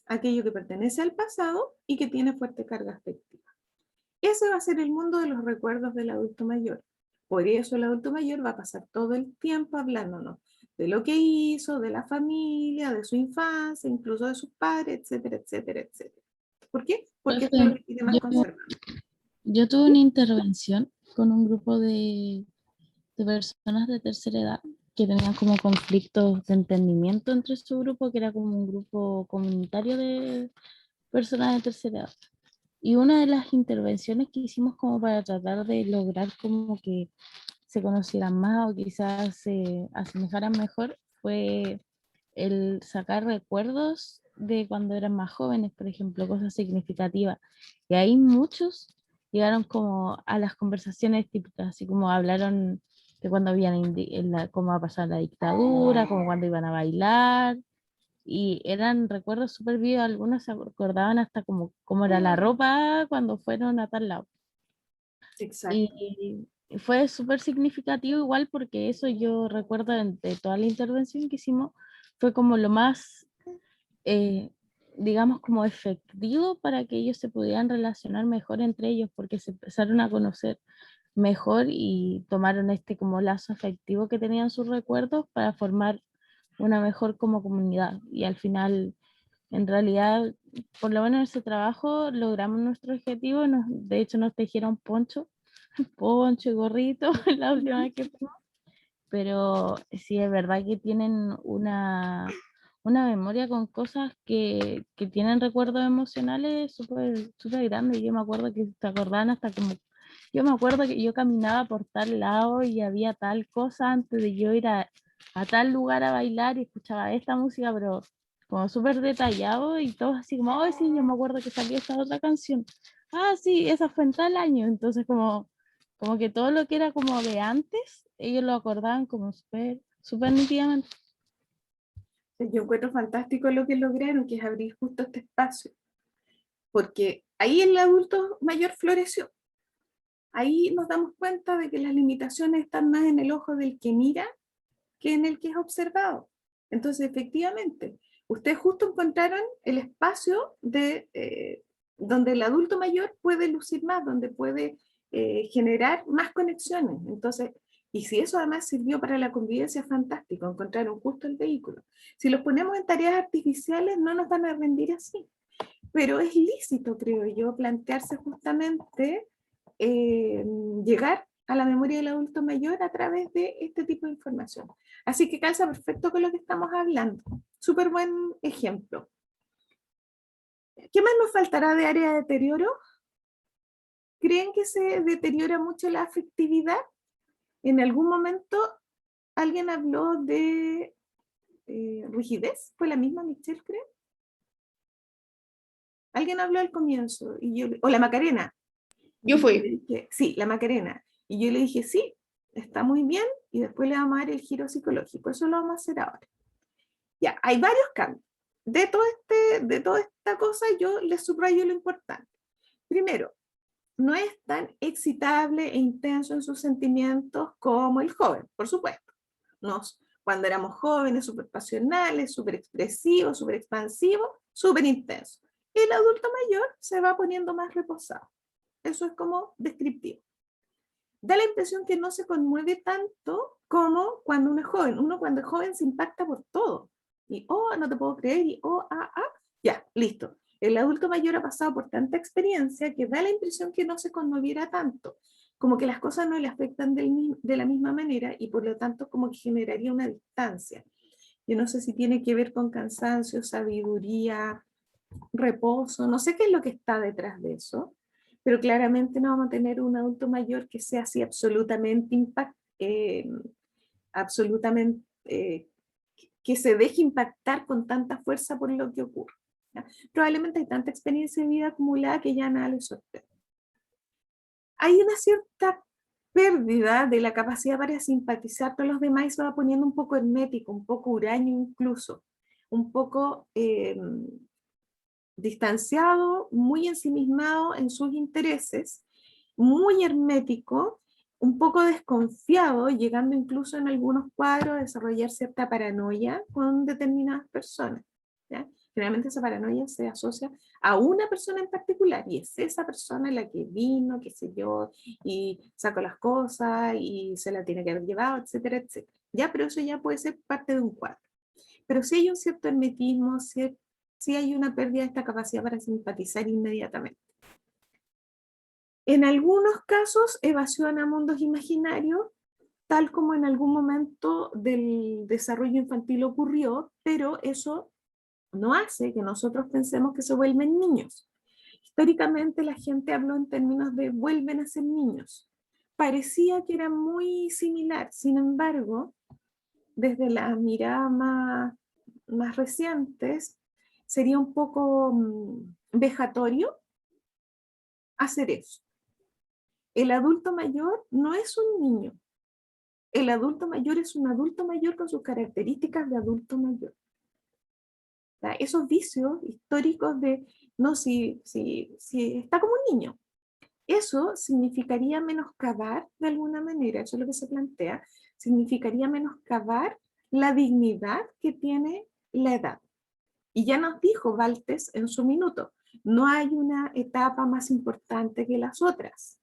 aquello que pertenece al pasado y que tiene fuerte carga afectiva. Ese va a ser el mundo de los recuerdos del adulto mayor. Por eso el adulto mayor va a pasar todo el tiempo hablándonos de lo que hizo, de la familia, de su infancia, incluso de sus padres, etcétera, etcétera, etcétera. ¿Por qué? Porque esto es lo que tiene más conservado. Yo tuve una intervención con un grupo de personas de tercera edad que tenían como conflictos de entendimiento entre su grupo, que era como un grupo comunitario de personas de tercera edad. Y una de las intervenciones que hicimos como para tratar de lograr como que se conocieran más o quizás se asemejaran mejor fue el sacar recuerdos de cuando eran más jóvenes, por ejemplo, cosas significativas. Y ahí muchos llegaron como a las conversaciones típicas, así como hablaron de cuando habían cómo ha pasado la dictadura, como cuando iban a bailar, y eran recuerdos súper vivos, algunos se acordaban hasta como cómo era la ropa cuando fueron a tal lado. Exacto. Y fue súper significativo igual porque eso yo recuerdo de toda la intervención que hicimos, fue como lo más, digamos, como efectivo para que ellos se pudieran relacionar mejor entre ellos, porque se empezaron a conocer mejor y tomaron este como lazo afectivo que tenían sus recuerdos para formar una mejor como comunidad. Y al final, en realidad, por lo menos en ese trabajo logramos nuestro objetivo. De hecho nos tejieron poncho y gorrito la última vez que fuimos. pero sí es verdad que tienen una memoria con cosas que tienen recuerdos emocionales súper súper grandes. Yo me acuerdo que se acordaban hasta como, yo me acuerdo que yo caminaba por tal lado y había tal cosa antes de yo ir a tal lugar a bailar y escuchaba esta música, pero como súper detallado y todo así como, ay, sí, yo me acuerdo que salió esta otra canción. Ah, sí, esa fue en tal año. Entonces como que todo lo que era como de antes, ellos lo acordaban como súper, súper nítidamente. Yo encuentro fantástico lo que lograron, que es abrir justo este espacio, porque ahí el adulto mayor floreció. Ahí nos damos cuenta de que las limitaciones están más en el ojo del que mira que en el que es observado. Entonces, efectivamente, ustedes justo encontraron el espacio donde el adulto mayor puede lucir más, donde puede generar más conexiones. Entonces, y si eso además sirvió para la convivencia, fantástico, encontraron justo el vehículo. Si los ponemos en tareas artificiales, no nos van a rendir así. Pero es lícito, creo yo, plantearse justamente llegar a la memoria del adulto mayor a través de este tipo de información. Así que calza perfecto con lo que estamos hablando. Súper buen ejemplo. ¿Qué más nos faltará de área de deterioro? ¿Creen que se deteriora mucho la afectividad? En algún momento alguien habló de rigidez. ¿Fue la misma Michelle, creo? Alguien habló al comienzo, o la Macarena. Yo fui. Sí, la Macarena. Y yo le dije, sí, está muy bien, y después le vamos a dar el giro psicológico. Eso lo vamos a hacer ahora. Ya, hay varios cambios. De toda esta cosa, yo les subrayo lo importante. Primero, no es tan excitable e intenso en sus sentimientos como el joven, por supuesto. Cuando éramos jóvenes, súper pasionales, súper expresivos, súper expansivos, súper intensos. El adulto mayor se va poniendo más reposado. Eso es como descriptivo. Da la impresión que no se conmueve tanto como cuando uno es joven. Uno cuando es joven se impacta por todo. Y, oh, no te puedo creer, y, oh, ya, listo. El adulto mayor ha pasado por tanta experiencia que da la impresión que no se conmoviera tanto, como que las cosas no le afectan de la misma manera y por lo tanto como que generaría una distancia. Yo no sé si tiene que ver con cansancio, sabiduría, reposo, no sé qué es lo que está detrás de eso, pero claramente no vamos a tener un adulto mayor que sea así absolutamente que se deje impactar con tanta fuerza por lo que ocurre. ¿Ya? Probablemente hay tanta experiencia de vida acumulada que ya nada le sorprende. Hay una cierta pérdida de la capacidad para simpatizar con los demás y se va poniendo un poco hermético, un poco huraño incluso, un poco distanciado, muy ensimismado en sus intereses, muy hermético, un poco desconfiado, llegando incluso en algunos cuadros a desarrollar cierta paranoia con determinadas personas. ¿Ya? Generalmente esa paranoia se asocia a una persona en particular y es esa persona la que vino, qué sé yo, y sacó las cosas y se la tiene que haber llevado, etcétera, etcétera. ¿Ya? Pero eso ya puede ser parte de un cuadro. Pero sí hay un cierto hermetismo, sí hay una pérdida de esta capacidad para simpatizar inmediatamente. En algunos casos, evasión a mundos imaginarios, tal como en algún momento del desarrollo infantil ocurrió, pero eso no hace que nosotros pensemos que se vuelven niños. Históricamente la gente habló en términos de vuelven a ser niños. Parecía que era muy similar, sin embargo, desde las miradas más recientes, sería un poco vejatorio hacer eso. El adulto mayor no es un niño. El adulto mayor es un adulto mayor con sus características de adulto mayor. O sea, esos vicios históricos de, no, si está como un niño, eso significaría menoscabar de alguna manera, eso es lo que se plantea, significaría menoscabar la dignidad que tiene la edad. Y ya nos dijo Baltes en su minuto, no hay una etapa más importante que las otras.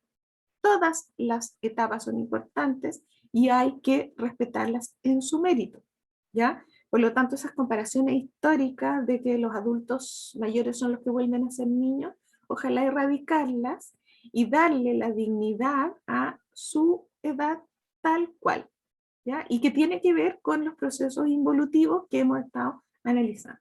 Todas las etapas son importantes y hay que respetarlas en su mérito, ¿ya? Por lo tanto, esas comparaciones históricas de que los adultos mayores son los que vuelven a ser niños, ojalá erradicarlas y darle la dignidad a su edad tal cual. ¿ya? Y que tiene que ver con los procesos involutivos que hemos estado analizando.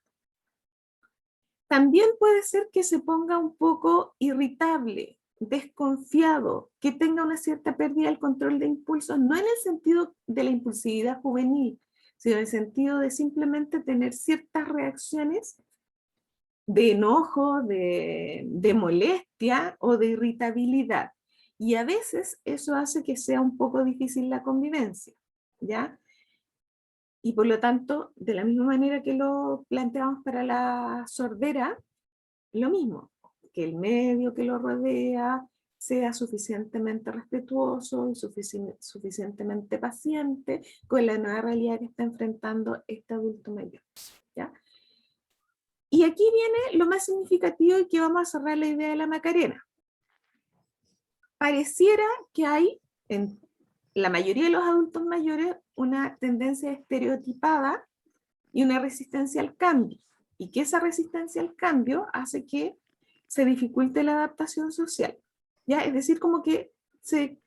También puede ser que se ponga un poco irritable, desconfiado, que tenga una cierta pérdida del control de impulsos, no en el sentido de la impulsividad juvenil, sino en el sentido de simplemente tener ciertas reacciones de enojo, de molestia o de irritabilidad. Y a veces eso hace que sea un poco difícil la convivencia, ¿ya? Y por lo tanto, de la misma manera que lo planteamos para la sordera, lo mismo, que el medio que lo rodea sea suficientemente respetuoso y suficientemente paciente con la nueva realidad que está enfrentando este adulto mayor, ¿ya? Y aquí viene lo más significativo y que vamos a cerrar la idea de la Macarena. Pareciera que hay en la mayoría de los adultos mayores una tendencia estereotipada y una resistencia al cambio. Y que esa resistencia al cambio hace que se dificulte la adaptación social. ¿Ya? Es decir, como que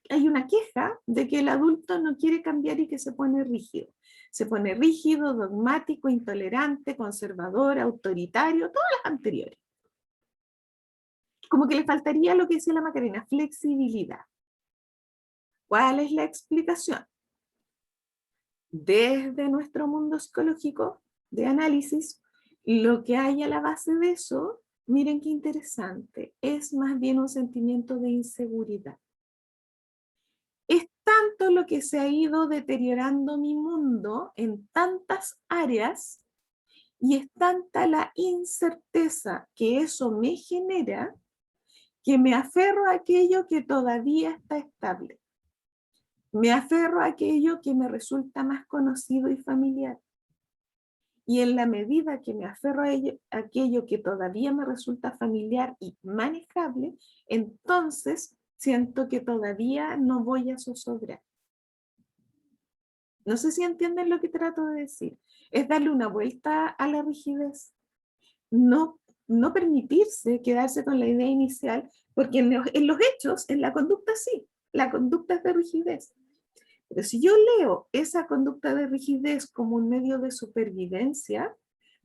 hay una queja de que el adulto no quiere cambiar y que se pone rígido. Se pone rígido, dogmático, intolerante, conservador, autoritario, todas las anteriores. Como que le faltaría lo que decía la Macarena, flexibilidad. ¿Cuál es la explicación? Desde nuestro mundo psicológico de análisis, lo que hay a la base de eso, miren qué interesante, es más bien un sentimiento de inseguridad. Es tanto lo que se ha ido deteriorando mi mundo en tantas áreas y es tanta la incerteza que eso me genera que me aferro a aquello que todavía está estable. Me aferro a aquello que me resulta más conocido y familiar. Y en la medida que me aferro a aquello que todavía me resulta familiar y manejable, entonces siento que todavía no voy a zozobrar. No sé si entienden lo que trato de decir. Es darle una vuelta a la rigidez. No permitirse quedarse con la idea inicial, porque en los hechos, en la conducta sí, la conducta es de rigidez. Pero si yo leo esa conducta de rigidez como un medio de supervivencia,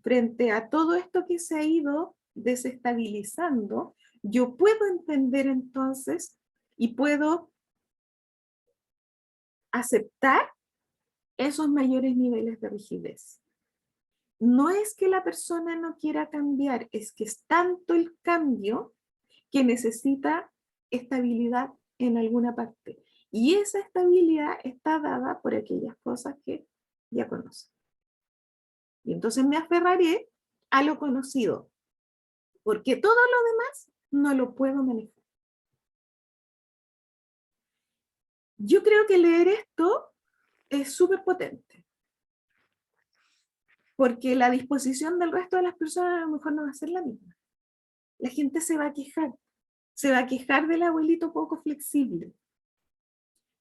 frente a todo esto que se ha ido desestabilizando, yo puedo entender entonces y puedo aceptar esos mayores niveles de rigidez. No es que la persona no quiera cambiar, es que es tanto el cambio que necesita estabilidad en alguna parte. Y esa estabilidad está dada por aquellas cosas que ya conoce. Y entonces me aferraré a lo conocido, porque todo lo demás no lo puedo manejar. Yo creo que leer esto es súper potente, porque la disposición del resto de las personas a lo mejor no va a ser la misma. La gente se va a quejar del abuelito poco flexible.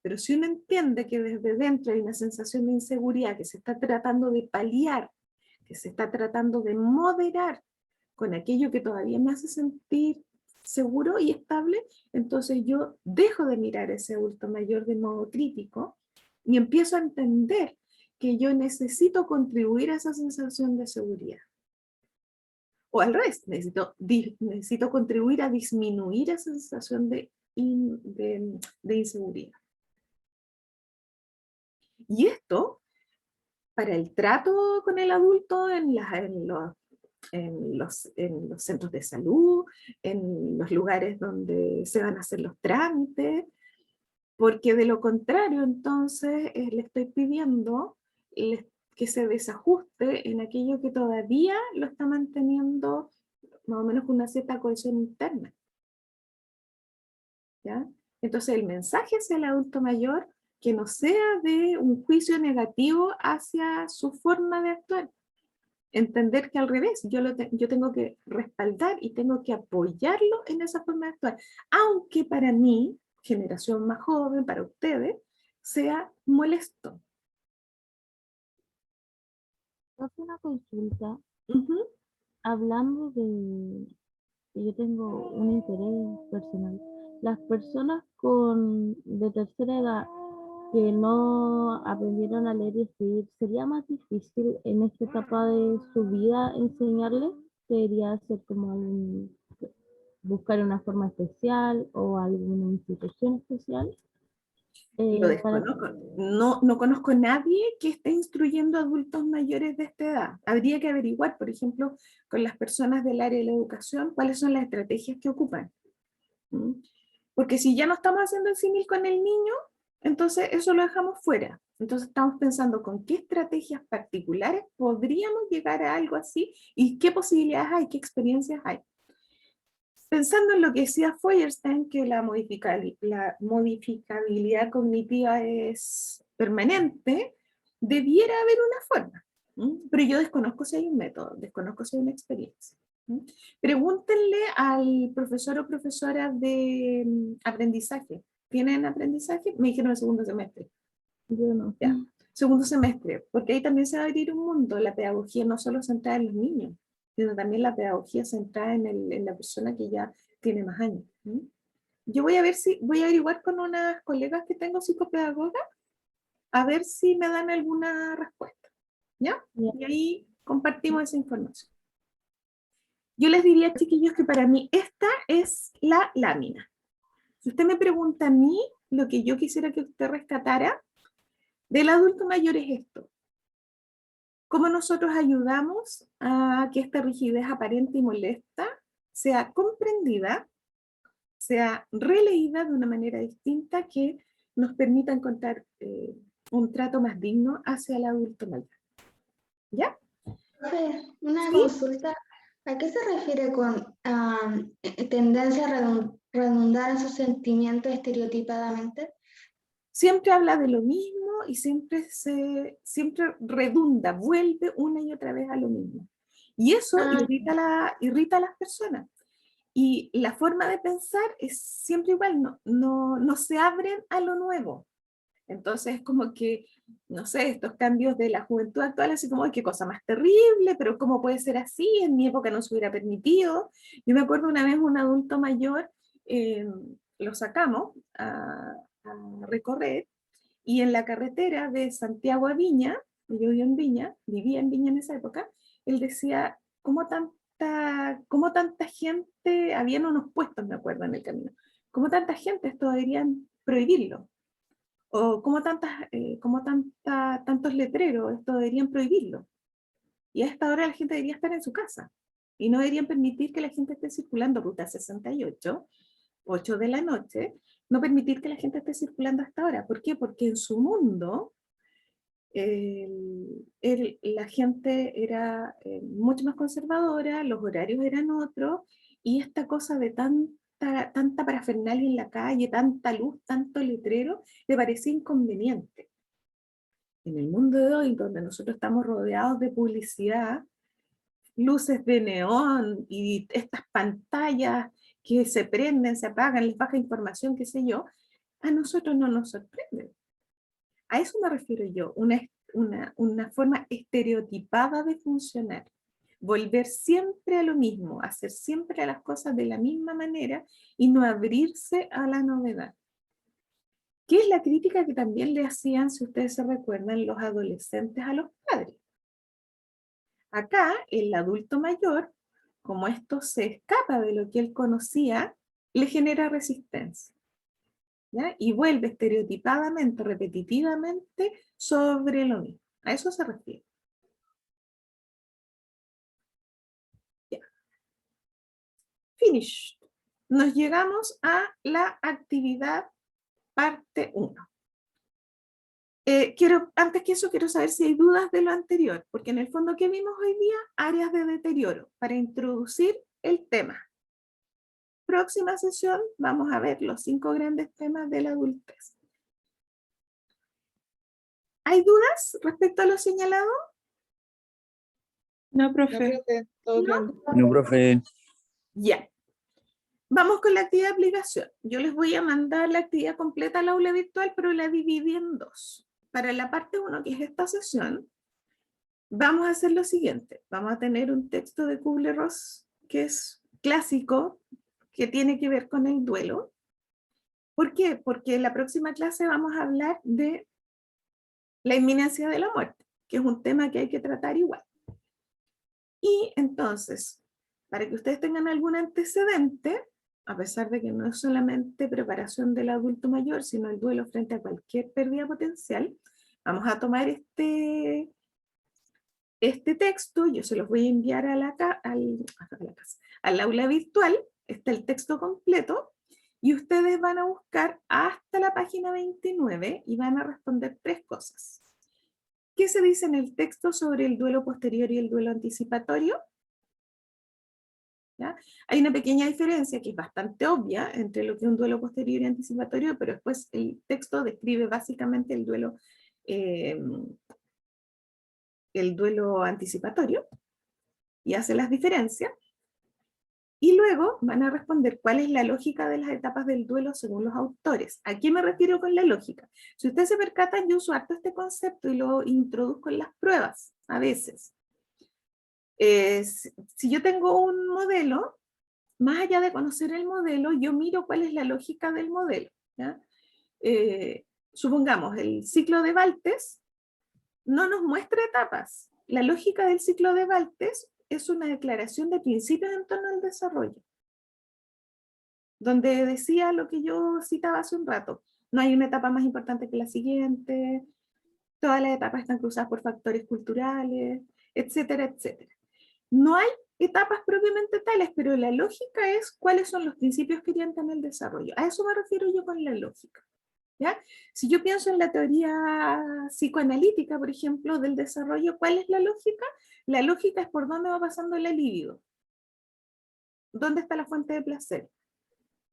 Pero si uno entiende que desde dentro hay una sensación de inseguridad que se está tratando de paliar, que se está tratando de moderar con aquello que todavía me hace sentir seguro y estable, entonces yo dejo de mirar a ese adulto mayor de modo crítico y empiezo a entender que yo necesito contribuir a esa sensación de seguridad. O al revés, necesito contribuir a disminuir esa sensación de inseguridad. Y esto, para el trato con el adulto en los centros de salud, en los lugares donde se van a hacer los trámites, porque de lo contrario, entonces le estoy pidiendo que se desajuste en aquello que todavía lo está manteniendo más o menos con una cierta cohesión interna. ¿Ya? Entonces el mensaje hacia el adulto mayor que no sea de un juicio negativo hacia su forma de actuar. Entender que al revés, yo tengo que respaldar y tengo que apoyarlo en esa forma de actuar. Aunque para mí, generación más joven, para ustedes, sea molesto. Hace una consulta, Ujú. hablando de que yo tengo un interés personal. Las personas de tercera edad que no aprendieron a leer y escribir, ¿sería más difícil en esta etapa de su vida enseñarles? ¿Debería ser como buscar una forma especial o alguna institución especial? Lo Para... desconozco. No conozco a nadie que esté instruyendo a adultos mayores de esta edad. Habría que averiguar, por ejemplo, con las personas del área de la educación, cuáles son las estrategias que ocupan. ¿Mm? Porque si ya no estamos haciendo el símil con el niño, entonces eso lo dejamos fuera. Entonces estamos pensando con qué estrategias particulares podríamos llegar a algo así y qué posibilidades hay, qué experiencias hay. Pensando en lo que decía Feuerstein, que la modificabilidad cognitiva es permanente, debiera haber una forma. Pero yo desconozco si hay un método, desconozco si hay una experiencia. Pregúntenle al profesor o profesora de aprendizaje. ¿Tienen aprendizaje? Me dijeron el segundo semestre. Yo no. Ya. Segundo semestre, porque ahí también se va a abrir un mundo, la pedagogía no solo centrada en los niños, sino también la pedagogía centrada en la persona que ya tiene más años. Yo voy a ver si, voy a averiguar con unas colegas que tengo psicopedagogas, a ver si me dan alguna respuesta, ¿ya? Ya. Y ahí compartimos esa información. Yo les diría, chiquillos, que para mí esta es la lámina. Si usted me pregunta a mí, lo que yo quisiera que usted rescatara del adulto mayor es esto. ¿Cómo nosotros ayudamos a que esta rigidez aparente y molesta sea comprendida, sea releída de una manera distinta que nos permita encontrar un trato más digno hacia el adulto mayor? ¿Ya? Una ¿Sí? consulta. ¿A qué se refiere con tendencia a redundar en sus sentimientos estereotipadamente? Siempre habla de lo mismo y siempre redunda, vuelve una y otra vez a lo mismo. Y eso irrita a las personas. Y la forma de pensar es siempre igual, no se abren a lo nuevo. Entonces es como que, no sé, estos cambios de la juventud actual, así como, qué cosa más terrible, pero ¿cómo puede ser así? En mi época no se hubiera permitido. Yo me acuerdo una vez un adulto mayor, lo sacamos a recorrer, y en la carretera de Santiago a Viña, yo vivía en Viña en esa época, él decía, ¿cómo tanta gente, habían unos puestos, me acuerdo, en el camino, cómo tanta gente esto deberían prohibirlo? O tantos letreros, esto deberían prohibirlo. Y a esta hora la gente debería estar en su casa. Y no deberían permitir que la gente esté circulando ruta 68, 8 de la noche, no permitir que la gente esté circulando hasta ahora. ¿Por qué? Porque en su mundo la gente era mucho más conservadora, los horarios eran otros, y esta cosa de tanta parafernalia en la calle, tanta luz, tanto letrero, le parecía inconveniente. En el mundo de hoy, donde nosotros estamos rodeados de publicidad, luces de neón y estas pantallas que se prenden, se apagan, les baja información, qué sé yo, a nosotros no nos sorprende. A eso me refiero yo, una forma estereotipada de funcionar. Volver siempre a lo mismo, hacer siempre las cosas de la misma manera y no abrirse a la novedad. ¿Qué es la crítica que también le hacían, si ustedes se recuerdan, los adolescentes a los padres? Acá, el adulto mayor, como esto se escapa de lo que él conocía, le genera resistencia, ¿ya? Y vuelve estereotipadamente, repetitivamente, sobre lo mismo. A eso se refiere. Ya. Finish. Nos llegamos a la actividad parte 1. Antes que eso, quiero saber si hay dudas de lo anterior, porque en el fondo, ¿qué vimos hoy día? Áreas de deterioro, para introducir el tema. Próxima sesión vamos a ver los 5 grandes temas de la adultez. ¿Hay dudas respecto a lo señalado? No, profe. No, profe. Ya. Vamos con la actividad de aplicación. Yo les voy a mandar la actividad completa al aula virtual, pero la dividí en 2. Para la parte 1, que es esta sesión, vamos a hacer lo siguiente. Vamos a tener un texto de Kubler-Ross que es clásico, que tiene que ver con el duelo. ¿Por qué? Porque en la próxima clase vamos a hablar de la inminencia de la muerte, que es un tema que hay que tratar igual. Y entonces, para que ustedes tengan algún antecedente, a pesar de que no es solamente preparación del adulto mayor, sino el duelo frente a cualquier pérdida potencial, vamos a tomar este texto, yo se los voy a enviar al aula virtual, está el texto completo, y ustedes van a buscar hasta la página 29 y van a responder 3 cosas. ¿Qué se dice en el texto sobre el duelo posterior y el duelo anticipatorio? ¿Ya? Hay una pequeña diferencia que es bastante obvia entre lo que es un duelo posterior y anticipatorio, pero después el texto describe básicamente el duelo anticipatorio y hace las diferencias. Y luego van a responder cuál es la lógica de las etapas del duelo según los autores. ¿A qué me refiero con la lógica? Si ustedes se percatan, yo uso harto este concepto y lo introduzco en las pruebas, a veces. Si yo tengo un modelo, más allá de conocer el modelo, yo miro cuál es la lógica del modelo, ¿ya? Supongamos, el ciclo de Baltes no nos muestra etapas. La lógica del ciclo de Baltes es una declaración de principios en torno al desarrollo, donde decía lo que yo citaba hace un rato. No hay una etapa más importante que la siguiente, todas las etapas están cruzadas por factores culturales, etcétera, etcétera. No hay etapas propiamente tales, pero la lógica es cuáles son los principios que orientan el desarrollo. A eso me refiero yo con la lógica, ¿ya? Si yo pienso en la teoría psicoanalítica, por ejemplo, del desarrollo, ¿cuál es la lógica? La lógica es por dónde va pasando la libido. ¿Dónde está la fuente de placer?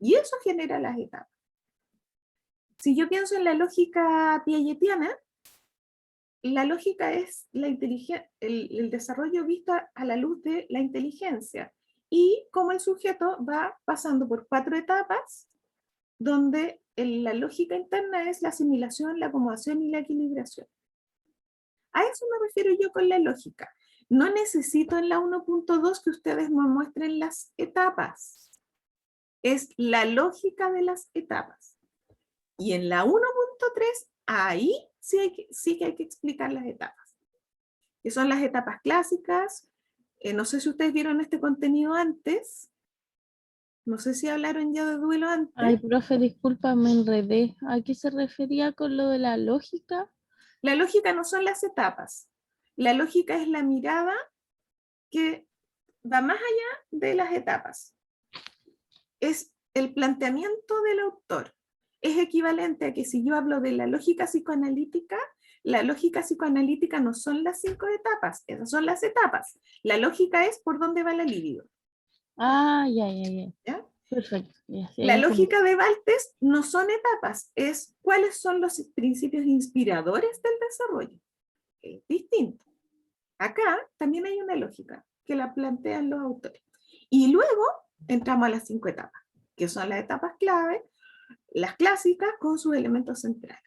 Y eso genera las etapas. Si yo pienso en la lógica piagetiana, la lógica es el desarrollo visto a la luz de la inteligencia y cómo el sujeto va pasando por 4 etapas donde la lógica interna es la asimilación, la acomodación y la equilibración. A eso me refiero yo con la lógica. No necesito en la 1.2 que ustedes me muestren las etapas. Es la lógica de las etapas. Y en la 1.3, ahí sí que hay que explicar las etapas. Que son las etapas clásicas. No sé si ustedes vieron este contenido antes. No sé si hablaron ya de duelo antes. Ay, profe, disculpa, me enredé. ¿A qué se refería con lo de la lógica? La lógica no son las etapas. La lógica es la mirada que va más allá de las etapas. Es el planteamiento del autor. Es equivalente a que si yo hablo de la lógica psicoanalítica no son las 5 etapas, esas son las etapas. La lógica es por dónde va la libido. Ah, ya. ¿Ya? Perfecto. Ya, La lógica de Baltes no son etapas, es cuáles son los principios inspiradores del desarrollo. Es distinto. Acá también hay una lógica que la plantean los autores. Y luego entramos a las 5 etapas, que son las etapas clave, las clásicas con sus elementos centrales.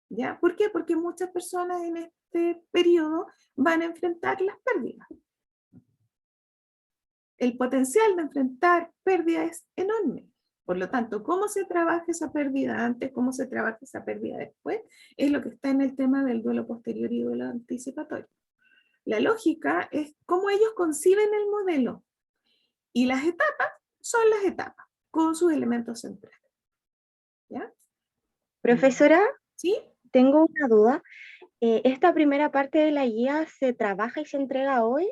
¿Ya? ¿Por qué? Porque muchas personas en este periodo van a enfrentar las pérdidas. El potencial de enfrentar pérdidas es enorme. Por lo tanto, cómo se trabaja esa pérdida antes, cómo se trabaja esa pérdida después, es lo que está en el tema del duelo posterior y duelo anticipatorio. La lógica es cómo ellos conciben el modelo. Y las etapas son las etapas, con sus elementos centrales. ¿Ya? Profesora, ¿Sí? tengo una duda. ¿Esta primera parte de la guía se trabaja y se entrega hoy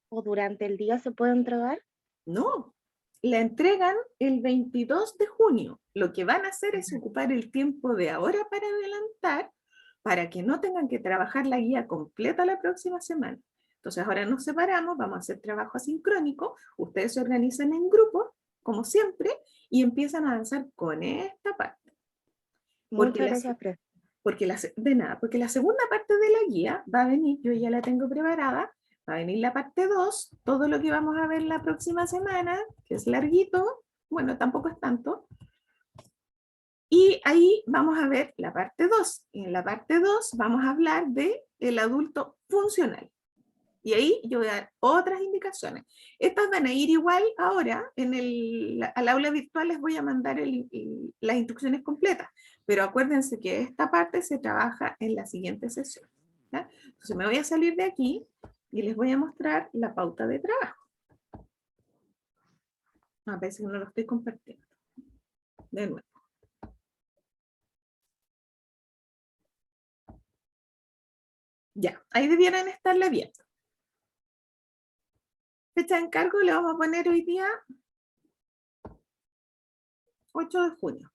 o durante el día se puede entregar? No, la entregan el 22 de junio. Lo que van a hacer es ocupar el tiempo de ahora para adelantar, para que no tengan que trabajar la guía completa la próxima semana. Entonces ahora nos separamos, vamos a hacer trabajo asincrónico, ustedes se organizan en grupos, como siempre, y empiezan a avanzar con esta parte. Muchas gracias, profe. Porque la segunda parte de la guía va a venir, yo ya la tengo preparada, va a venir la parte 2, todo lo que vamos a ver la próxima semana, que es larguito, bueno, tampoco es tanto, y ahí vamos a ver la parte 2, y en la parte 2 vamos a hablar de el adulto funcional. Y ahí yo voy a dar otras indicaciones. Estas van a ir igual ahora, al aula virtual les voy a mandar las instrucciones completas, pero acuérdense que esta parte se trabaja en la siguiente sesión. ¿Ya? Entonces me voy a salir de aquí y les voy a mostrar la pauta de trabajo. A veces no lo estoy compartiendo. De nuevo. Ya, ahí debieran estarla viendo. Fecha de encargo le vamos a poner hoy día 8 de junio.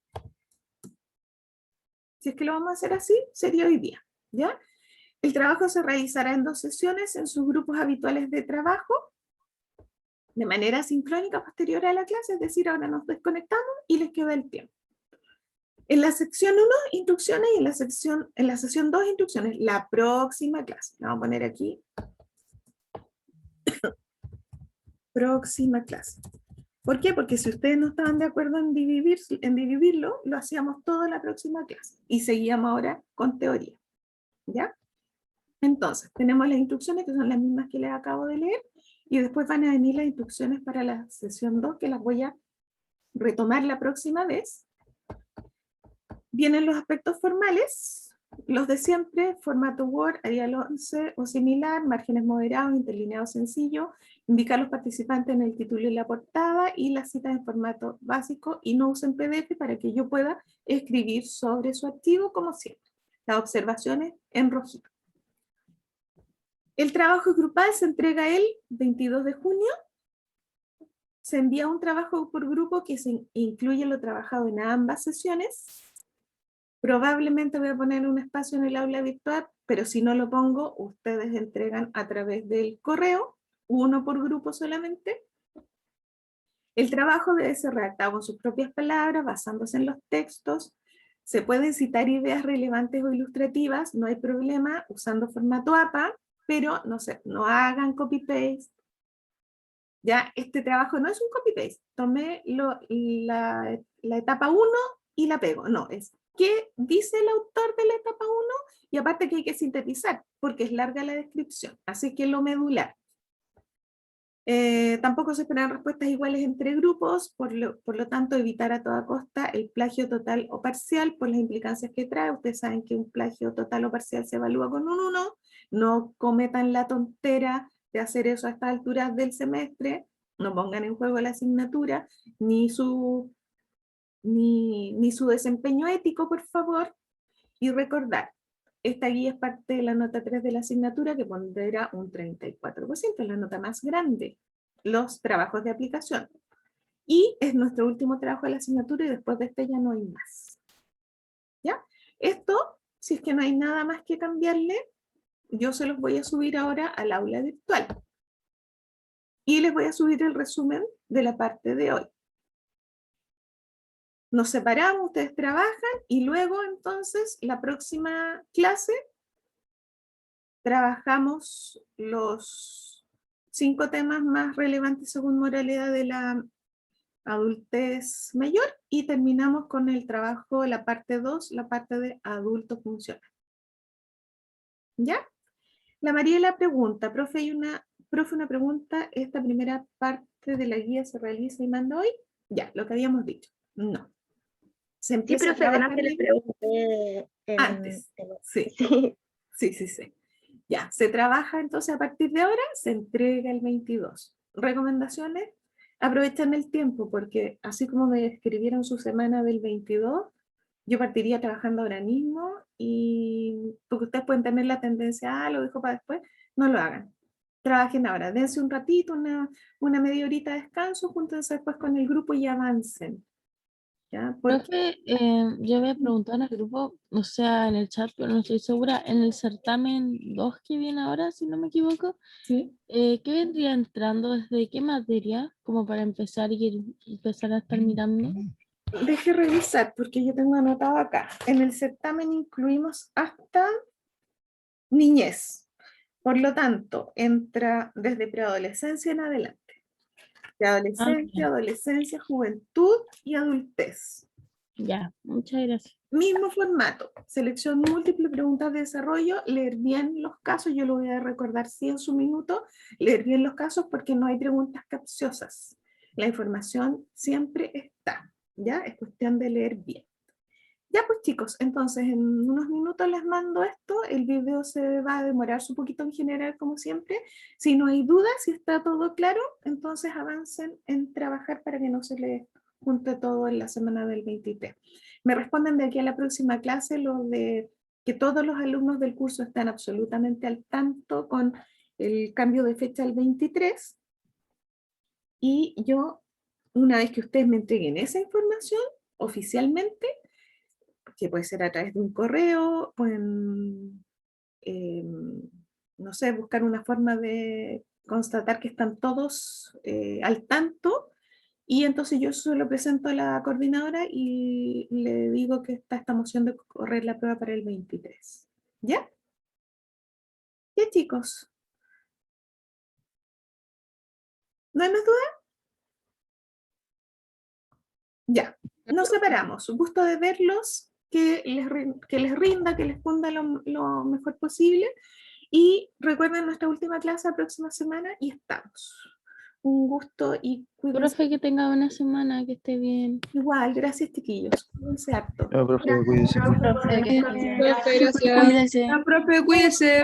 Si es que lo vamos a hacer así, sería hoy día, ¿ya? El trabajo se realizará en 2 sesiones en sus grupos habituales de trabajo, de manera sincrónica posterior a la clase, es decir, ahora nos desconectamos y les queda el tiempo. En la sección 1, instrucciones, y en la sesión 2, instrucciones, la próxima clase. La vamos a poner aquí. Próxima clase. ¿Por qué? Porque si ustedes no estaban de acuerdo en dividirlo, lo hacíamos todo en la próxima clase. Y seguíamos ahora con teoría. ¿Ya? Entonces, tenemos las instrucciones que son las mismas que les acabo de leer. Y después van a venir las instrucciones para la sesión 2, que las voy a retomar la próxima vez. Vienen los aspectos formales, los de siempre: formato Word, Arial 11 o similar, márgenes moderados, interlineado sencillo, indicar a los participantes en el título y la portada, y las citas en formato básico, y no usen PDF para que yo pueda escribir sobre su archivo como siempre. Las observaciones en rojito. El trabajo grupal se entrega el 22 de junio. Se envía un trabajo por grupo que se incluye lo trabajado en ambas sesiones. Probablemente voy a poner un espacio en el aula virtual, pero si no lo pongo, ustedes entregan a través del correo, uno por grupo solamente. El trabajo debe ser redactado con sus propias palabras, basándose en los textos. Se pueden citar ideas relevantes o ilustrativas, no hay problema, usando formato APA, pero no hagan copy-paste. Ya, este trabajo no es un copy-paste. Tomé la etapa 1 y la pego. No, es qué dice el autor de la etapa 1, y aparte que hay que sintetizar, porque es larga la descripción. Así que lo medular. Tampoco se esperan respuestas iguales entre grupos, por lo tanto evitar a toda costa el plagio total o parcial por las implicancias que trae. Ustedes saben que un plagio total o parcial se evalúa con un 1, no cometan la tontera de hacer eso a estas alturas del semestre, no pongan en juego la asignatura, ni su desempeño ético, por favor, y recordar, esta guía es parte de la nota 3 de la asignatura, que pondera un 34%, es la nota más grande, los trabajos de aplicación. Y es nuestro último trabajo de la asignatura, y después de este ya no hay más. ¿Ya? Esto, si es que no hay nada más que cambiarle, yo se los voy a subir ahora al aula virtual. Y les voy a subir el resumen de la parte de hoy. Nos separamos, ustedes trabajan, y luego entonces la próxima clase trabajamos los 5 temas más relevantes según moralidad de la adultez mayor, y terminamos con el trabajo, la parte 2, la parte de adulto funcional. ¿Ya? La Mariela pregunta, profe, una pregunta, ¿esta primera parte de la guía se realiza y manda hoy? Ya, lo que habíamos dicho. No. Se empieza a trabajar le pregunté antes. Sí. Sí. Ya, se trabaja entonces a partir de ahora, se entrega el 22. Recomendaciones: aprovechan el tiempo, porque así como me escribieron su semana del 22, yo partiría trabajando ahora mismo, y porque ustedes pueden tener la tendencia, lo dejo para después, no lo hagan. Trabajen ahora, dense un ratito, una media horita de descanso, júntense después con el grupo y avancen. ¿Ya? Profe, yo había preguntado en el grupo, o sea, en el chat, pero no estoy segura, en el certamen 2 que viene ahora, si no me equivoco, ¿Sí? ¿qué vendría entrando? ¿Desde qué materia? Como para empezar empezar a estar mirando. Deje revisar, porque yo tengo anotado acá. En el certamen incluimos hasta niñez. Por lo tanto, entra desde preadolescencia en adelante. Preadolescencia, adolescencia, juventud y adultez. Ya, muchas gracias. Mismo formato, selección múltiple, preguntas de desarrollo, leer bien los casos, yo lo voy a recordar sí en su minuto, leer bien los casos porque no hay preguntas capciosas. La información siempre está, ¿ya? Es cuestión de leer bien. Ya pues chicos, entonces en unos minutos les mando esto, el video se va a demorar un poquito en general como siempre. Si no hay dudas, si está todo claro, entonces avancen en trabajar para que no se les junte todo en la semana del 23. Me responden de aquí a la próxima clase lo de que todos los alumnos del curso están absolutamente al tanto con el cambio de fecha al 23. Y yo, una vez que ustedes me entreguen esa información oficialmente, que puede ser a través de un correo, pueden, no sé, buscar una forma de constatar que están todos al tanto, y entonces yo se lo presento a la coordinadora y le digo que está esta moción de correr la prueba para el 23. ¿Ya? ¿Ya chicos? ¿No hay más dudas? Ya, nos separamos. Gusto de verlos, que les rinda, que les ponga lo mejor posible. Y recuerden nuestra última clase la próxima semana y estamos. Un gusto y cuídense. Profe, que tenga buena semana, que esté bien. Igual, gracias chiquillos. Cuídense harto. Chao, profe, cuídense. Profe, que esté bien. Profe, gracias. Cuídense. Profe, cuídese.